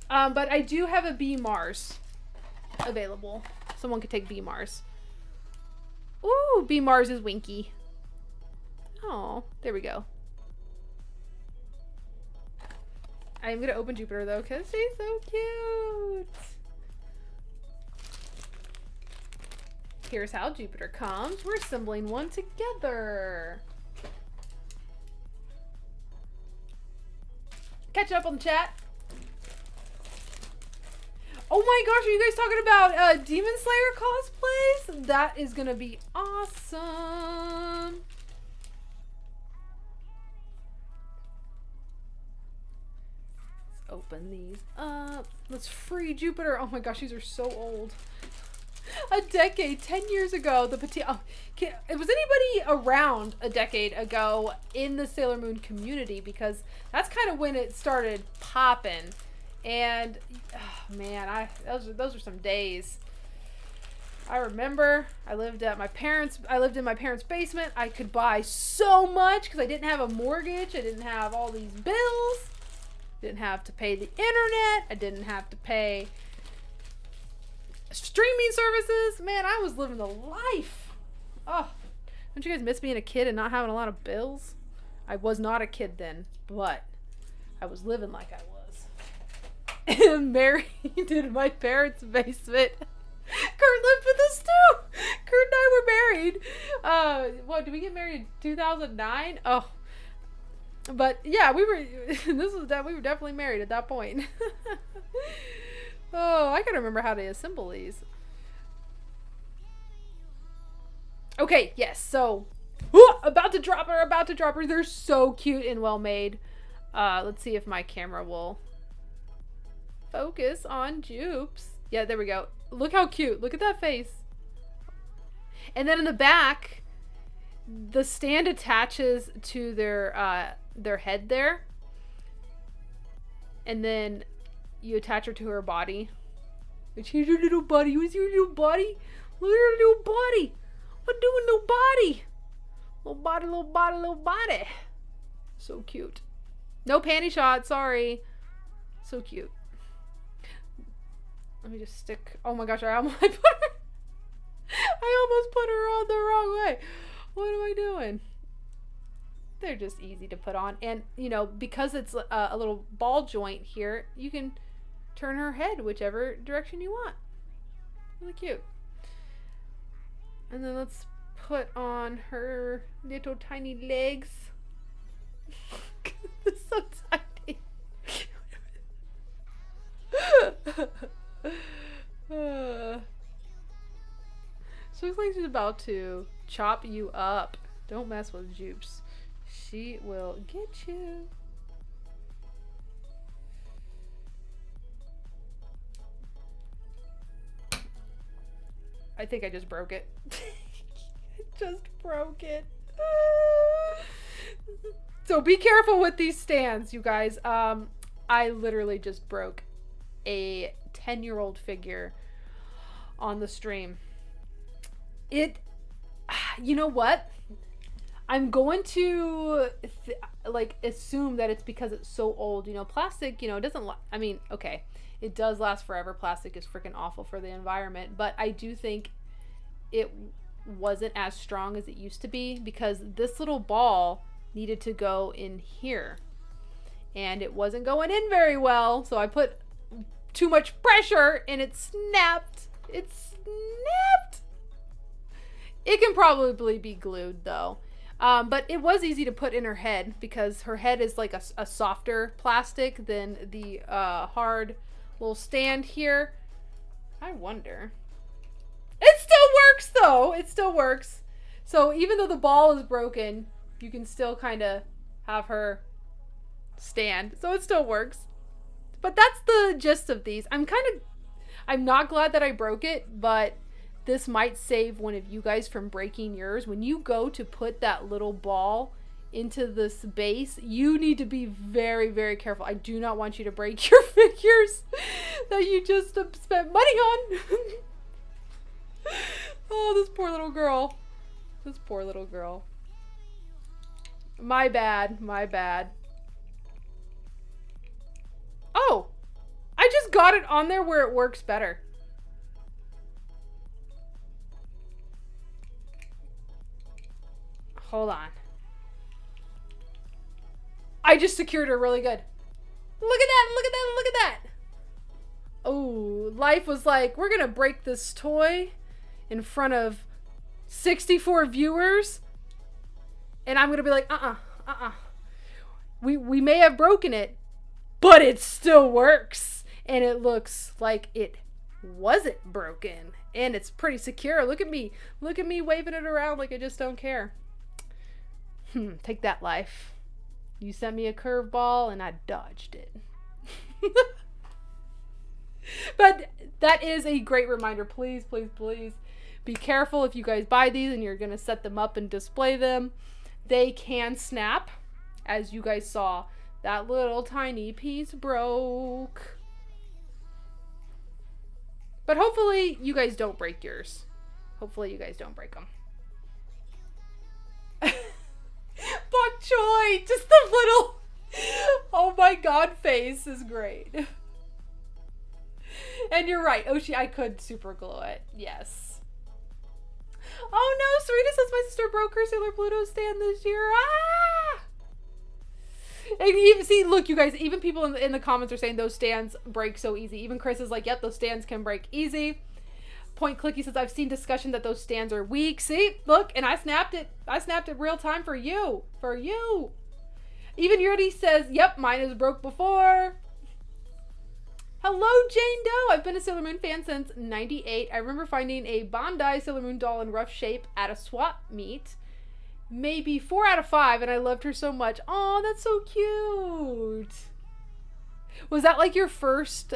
S1: But I do have a B Mars available. Someone could take B Mars. Ooh, B Mars is winky. Oh, there we go. I'm going to open Jupiter, though, because she's so cute. Here's how Jupiter comes. We're assembling one together. Catch up on the chat. Oh my gosh, are you guys talking about Demon Slayer cosplays? That is going to be awesome. Open these up. Let's free Jupiter. Oh my gosh, these are so old. A decade, 10 years ago, the Petite... Oh, was anybody around a decade ago in the Sailor Moon community? Because that's kind of when it started popping. And, oh man, those are some days. I remember I lived in my parents' basement. I could buy so much because I didn't have a mortgage. I didn't have all these bills. Didn't have to pay the internet. I didn't have to pay streaming services. Man, I was living the life. Oh, don't you guys miss being a kid and not having a lot of bills? I was not a kid then, but I was living like I was. Married in my parents' basement. Kurt lived with us too. Kurt and I were married. What, did we get married in 2009? Oh. But yeah, we were definitely married at that point. Oh, I gotta remember how to assemble these. Okay, yes, so about to drop her. They're so cute and well made. Let's see if my camera will focus on Jupes. Yeah, there we go. Look how cute. Look at that face. And then in the back, the stand attaches to their head there. And then you attach her to her body. Which, here's your little body. You want to see your little body? Look at her little body. What doing, little body? Little body, little body, little body. So cute. No panty shot, sorry. So cute. Let me just stick. Oh my gosh, I almost put her on the wrong way. What am I doing? They're just easy to put on. And, you know, because it's a little ball joint here, you can turn her head whichever direction you want. Really cute. And then let's put on her little tiny legs. It's so tiny. She looks like she's about to chop you up. Don't mess with Jupes. She will get you. I think I just broke it. Just broke it. So be careful with these stands, you guys. I literally just broke a 10-year-old figure on the stream. You know what? I'm going to assume that it's because it's so old. You know, plastic, you know, it doesn't, I mean, okay, it does last forever. Plastic is freaking awful for the environment, but I do think it wasn't as strong as it used to be because this little ball needed to go in here and it wasn't going in very well. So I put too much pressure and it snapped. It snapped. It can probably be glued though. But it was easy to put in her head because her head is like a softer plastic than the hard little stand here. I wonder. It still works though. It still works. So even though the ball is broken, you can still kind of have her stand. So it still works. But that's the gist of these. I'm not glad that I broke it, but this might save one of you guys from breaking yours. When you go to put that little ball into this base, you need to be very, very careful. I do not want you to break your figures that you just spent money on. Oh, this poor little girl. This poor little girl. My bad. My bad. Oh, I just got it on there where it works better. Hold on. I just secured her really good. Look at that, look at that, look at that. Oh, life was like, we're gonna break this toy in front of 64 viewers. And I'm gonna be like, We may have broken it, but it still works. And it looks like it wasn't broken. And it's pretty secure. Look at me. Look at me waving it around like I just don't care. Take that, life. You sent me a curveball and I dodged it. But that is a great reminder. Please, please, please be careful if you guys buy these and you're going to set them up and display them. They can snap. As you guys saw, that little tiny piece broke. But hopefully you guys don't break yours. Hopefully you guys don't break them. Bok choy, just the little, oh my god, face is great. And you're right, Oshi, I could super glue it, yes. Oh no, Sarita says my sister broke her Sailor Pluto stand this year. Ah! And even, see, look, you guys, even people in the comments are saying those stands break so easy. Even Chris is like, yep, those stands can break easy. Point Clicky says, I've seen discussion that those stands are weak. See, look, and I snapped it. I snapped it real time for you. For you. Even Yuri says, yep, mine is broke before. Hello, Jane Doe. I've been a Sailor Moon fan since 98. I remember finding a Bandai Sailor Moon doll in rough shape at a swap meet. Maybe 4 out of 5, and I loved her so much. Oh, that's so cute. Was that like your first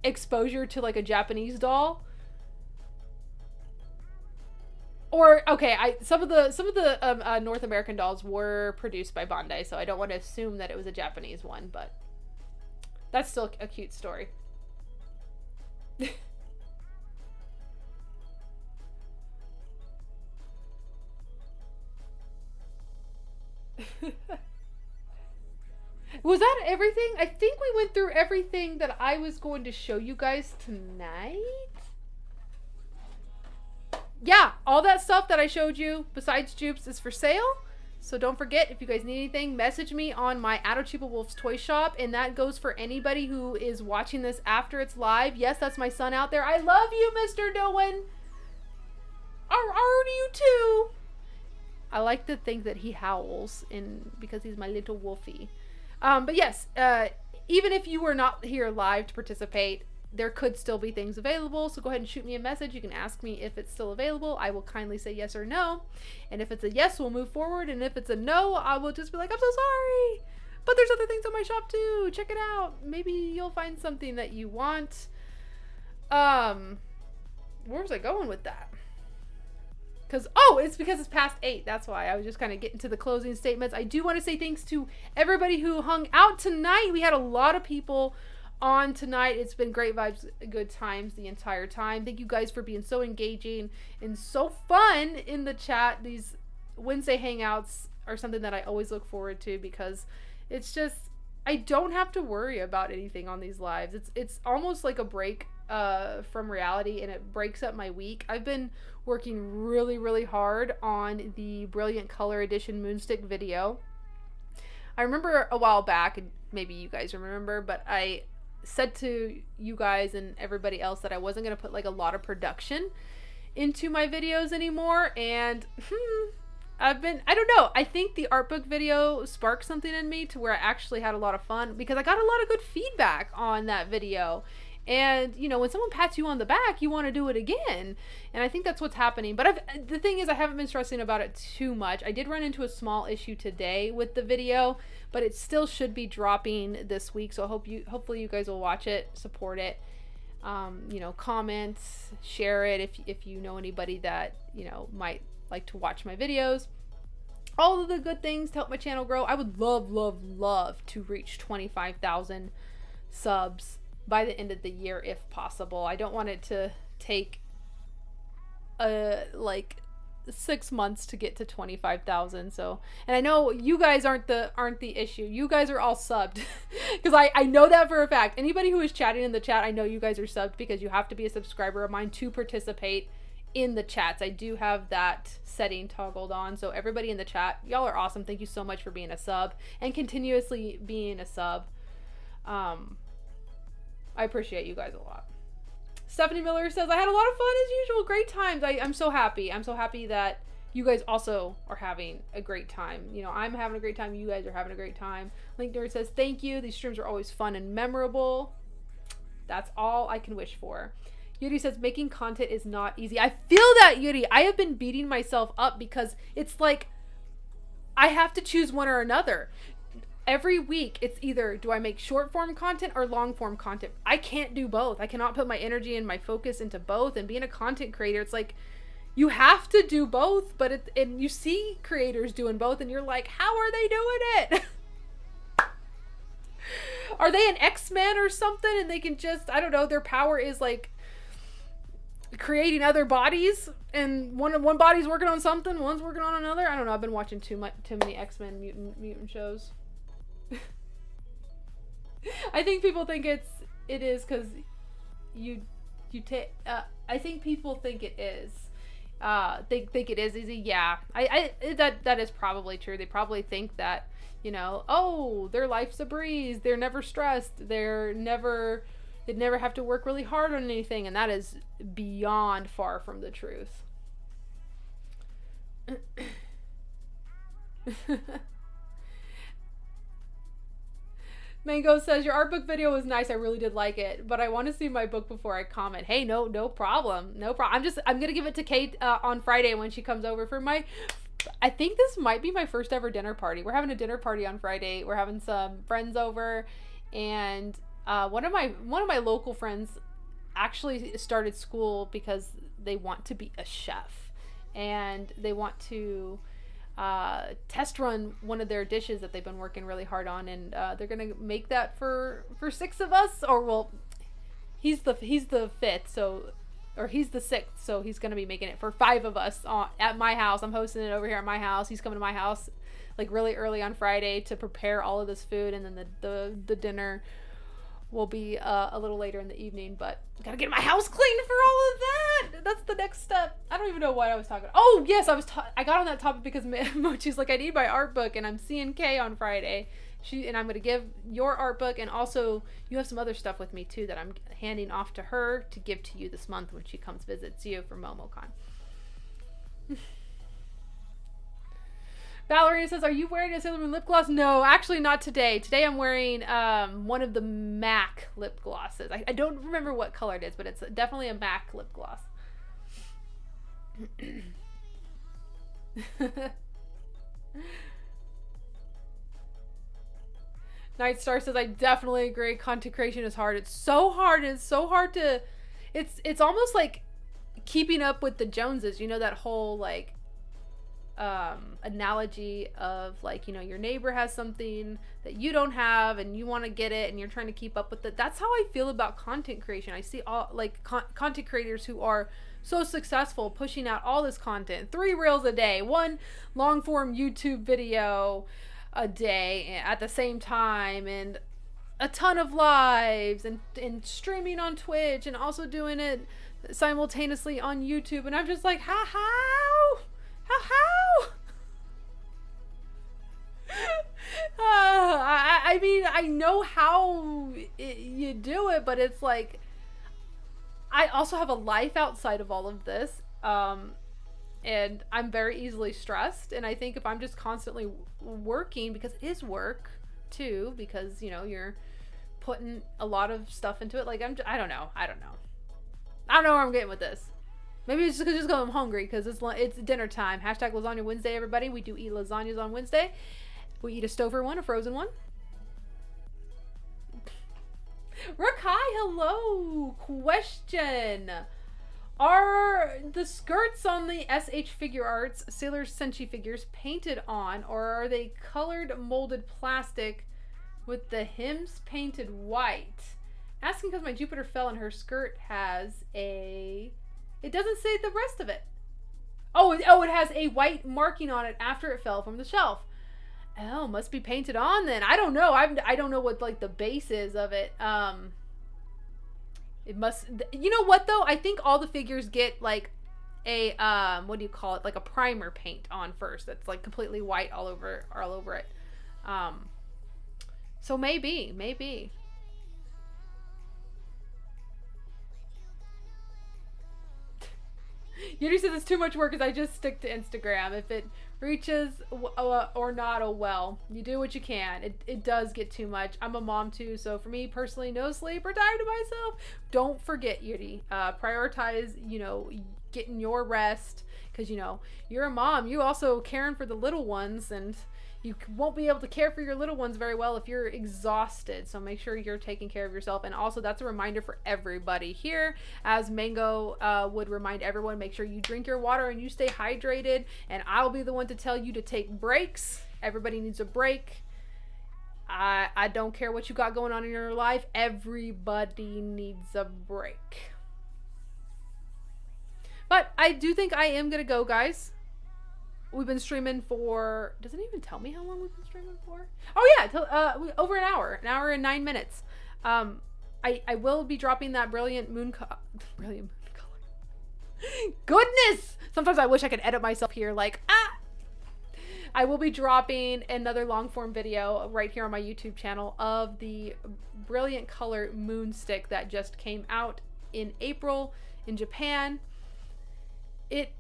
S1: exposure to like a Japanese doll? Or okay, some of the North American dolls were produced by Bandai, so I don't want to assume that it was a Japanese one, but that's still a cute story. Was that everything? I think we went through everything that I was going to show you guys tonight. Yeah, all that stuff that I showed you besides Jupes is for sale. So don't forget, if you guys need anything, message me on my Ochibawolf's toy shop. And that goes for anybody who is watching this after it's live. Yes, that's my son out there. I love you, Mr. Doan. Are you too? I like to think that he howls because he's my little wolfie. But yes, even if you were not here live to participate, there could still be things available. So go ahead and shoot me a message. You can ask me if it's still available. I will kindly say yes or no. And if it's a yes, we'll move forward. And if it's a no, I will just be like, I'm so sorry. But there's other things on my shop too. Check it out. Maybe you'll find something that you want. Where was I going with that? It's because it's past 8. That's why I was just kind of getting to the closing statements. I do want to say thanks to everybody who hung out tonight. We had a lot of people on tonight. It's been great vibes, good times the entire time. Thank you guys for being so engaging and so fun in the chat. These Wednesday hangouts are something that I always look forward to because it's just, I don't have to worry about anything on these lives. It's almost like a break from reality, and it breaks up my week. I've been working really, really hard on the Brilliant Color Edition Moonstick video. I remember a while back, and maybe you guys remember, but I said to you guys and everybody else that I wasn't going to put like a lot of production into my videos anymore, and I don't know, I think the art book video sparked something in me to where I actually had a lot of fun because I got a lot of good feedback on that video. And, you know, when someone pats you on the back, you want to do it again. And I think that's what's happening. But the thing is, I haven't been stressing about it too much. I did run into a small issue today with the video, but it still should be dropping this week. So hopefully you guys will watch it, support it, you know, comment, share it if you know anybody that, you know, might like to watch my videos. All of the good things to help my channel grow. I would love, love, love to reach 25,000 subs by the end of the year if possible. I don't want it to take like 6 months to get to 25,000. So, and I know you guys aren't the issue. You guys are all subbed because I know that for a fact. Anybody who is chatting in the chat, I know you guys are subbed because you have to be a subscriber of mine to participate in the chats. I do have that setting toggled on. So everybody in the chat, y'all are awesome. Thank you so much for being a sub and continuously being a sub. I appreciate you guys a lot. Stephanie Miller says, I had a lot of fun as usual. Great times. I'm so happy. I'm so happy that you guys also are having a great time. You know, I'm having a great time. You guys are having a great time. Link Nerd says, thank you. These streams are always fun and memorable. That's all I can wish for. Yuri says, making content is not easy. I feel that, Yuri. I have been beating myself up because it's like I have to choose one or another. Every week, it's either do I make short form content or long form content. I can't do both. I cannot put my energy and my focus into both. And being a content creator, it's like you have to do both. But and you see creators doing both, and you're like, how are they doing it? Are they an X-Men or something? And they can just, I don't know, their power is like creating other bodies, and one body's working on something, one's working on another. I don't know. I've been watching too many X-Men mutant shows. I think people think it is because you take. I think people think it is think it is easy. Yeah, that is probably true. They probably think that, you know, oh, their life's a breeze. They're never stressed. They never have to work really hard on anything, and that is beyond far from the truth. Mango says, your art book video was nice. I really did like it, but I want to see my book before I comment. Hey, no problem. No problem. I'm going to give it to Kate on Friday when she comes over for I think this might be my first ever dinner party. We're having a dinner party on Friday. We're having some friends over, and one of my local friends actually started school because they want to be a chef, and they want to test run one of their dishes that they've been working really hard on, and they're gonna make that for 6 of us. Or, well, he's the 5th, so, or he's the 6th, so he's gonna be making it for 5 of us at my house. I'm hosting it over here at my house. He's coming to my house like really early on Friday to prepare all of this food, and then the dinner will be a little later in the evening. But I gotta get my house clean for all of that. That's the next step. I don't even know what I was talking about. Oh yes, I got on that topic because Mochi's like, I need my art book, and I'm seeing Kay on Friday. And I'm gonna give your art book, and also you have some other stuff with me too that I'm handing off to her to give to you this month when she comes visits you for MomoCon. Ballerina says, are you wearing a Sailor Moon lip gloss? No, actually not today. Today I'm wearing one of the MAC lip glosses. I don't remember what color it is, but it's definitely a MAC lip gloss. Nightstar says, I definitely agree. Content creation is hard. It's so hard. It's so hard to... It's almost like keeping up with the Joneses. You know, that whole, like... analogy of, like, you know, your neighbor has something that you don't have and you want to get it and you're trying to keep up with it. That's how I feel about content creation. I see all, like, content creators who are so successful pushing out all this content, 3 reels a day, 1 long form YouTube video a day at the same time, and a ton of lives, and streaming on Twitch, and also doing it simultaneously on YouTube. And I'm just like, how? I mean, I know how you do it, but it's like, I also have a life outside of all of this, and I'm very easily stressed. And I think if I'm just constantly working, because it is work too, because, you know, you're putting a lot of stuff into it. Like, I don't know where I'm getting with this. Maybe it's just because I'm hungry, because it's dinner time. Hashtag Lasagna Wednesday, everybody. We do eat lasagnas on Wednesday. We eat a Stouffer one, a frozen one. Rakai, hello. Question. Are the skirts on the SH Figure Arts Sailor Senshi figures painted on, or are they colored molded plastic with the hems painted white? Asking because my Jupiter fell and her skirt has a... It doesn't say the rest of it. Oh, it has a white marking on it after it fell from the shelf. Oh, must be painted on then. I don't know. I don't know what, like, the base is of it. It must... You know what, though? I think all the figures get, like, a, what do you call it? Like a primer paint on first. That's, like, completely white all over it. So maybe. Yuri says it's too much work because I just stick to Instagram. If it reaches or not, oh well. You do what you can. It does get too much. I'm a mom too, so for me personally, no sleep or time to myself. Don't forget, Yuri. Prioritize, you know, getting your rest, because, you know, you're a mom. You also caring for the little ones, and you won't be able to care for your little ones very well if you're exhausted. So make sure you're taking care of yourself. And also, that's a reminder for everybody here, as Mango would remind everyone, make sure you drink your water and you stay hydrated. And I'll be the one to tell you to take breaks. Everybody needs a break. I don't care what you got going on in your life. Everybody needs a break. But I do think I am going to go, guys. We've been streaming for... Does it even tell me how long we've been streaming for? Oh, yeah. Over an hour. An hour and 9 minutes. I will be dropping that Brilliant Moon Color. Goodness! Sometimes I wish I could edit myself here, like, ah! I will be dropping another long form video right here on my YouTube channel of the Brilliant Color Moon Stick that just came out in April in Japan. It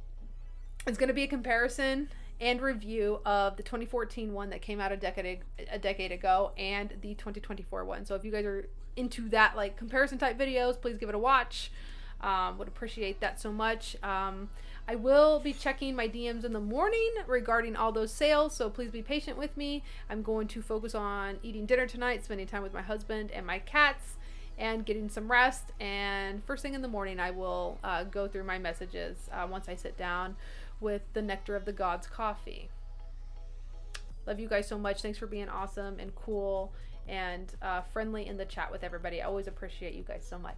S1: is going to be a comparison and review of the 2014 one that came out a decade ago and the 2024 one. So if you guys are into that like comparison type videos, please give it a watch. Would appreciate that so much. I will be checking my DMs in the morning regarding all those sales, so please be patient with me. I'm going to focus on eating dinner tonight, spending time with my husband and my cats, and getting some rest. And first thing in the morning, I will go through my messages once I sit down with the Nectar of the Gods coffee. Love you guys so much. Thanks for being awesome and cool and friendly in the chat with everybody. I always appreciate you guys so much.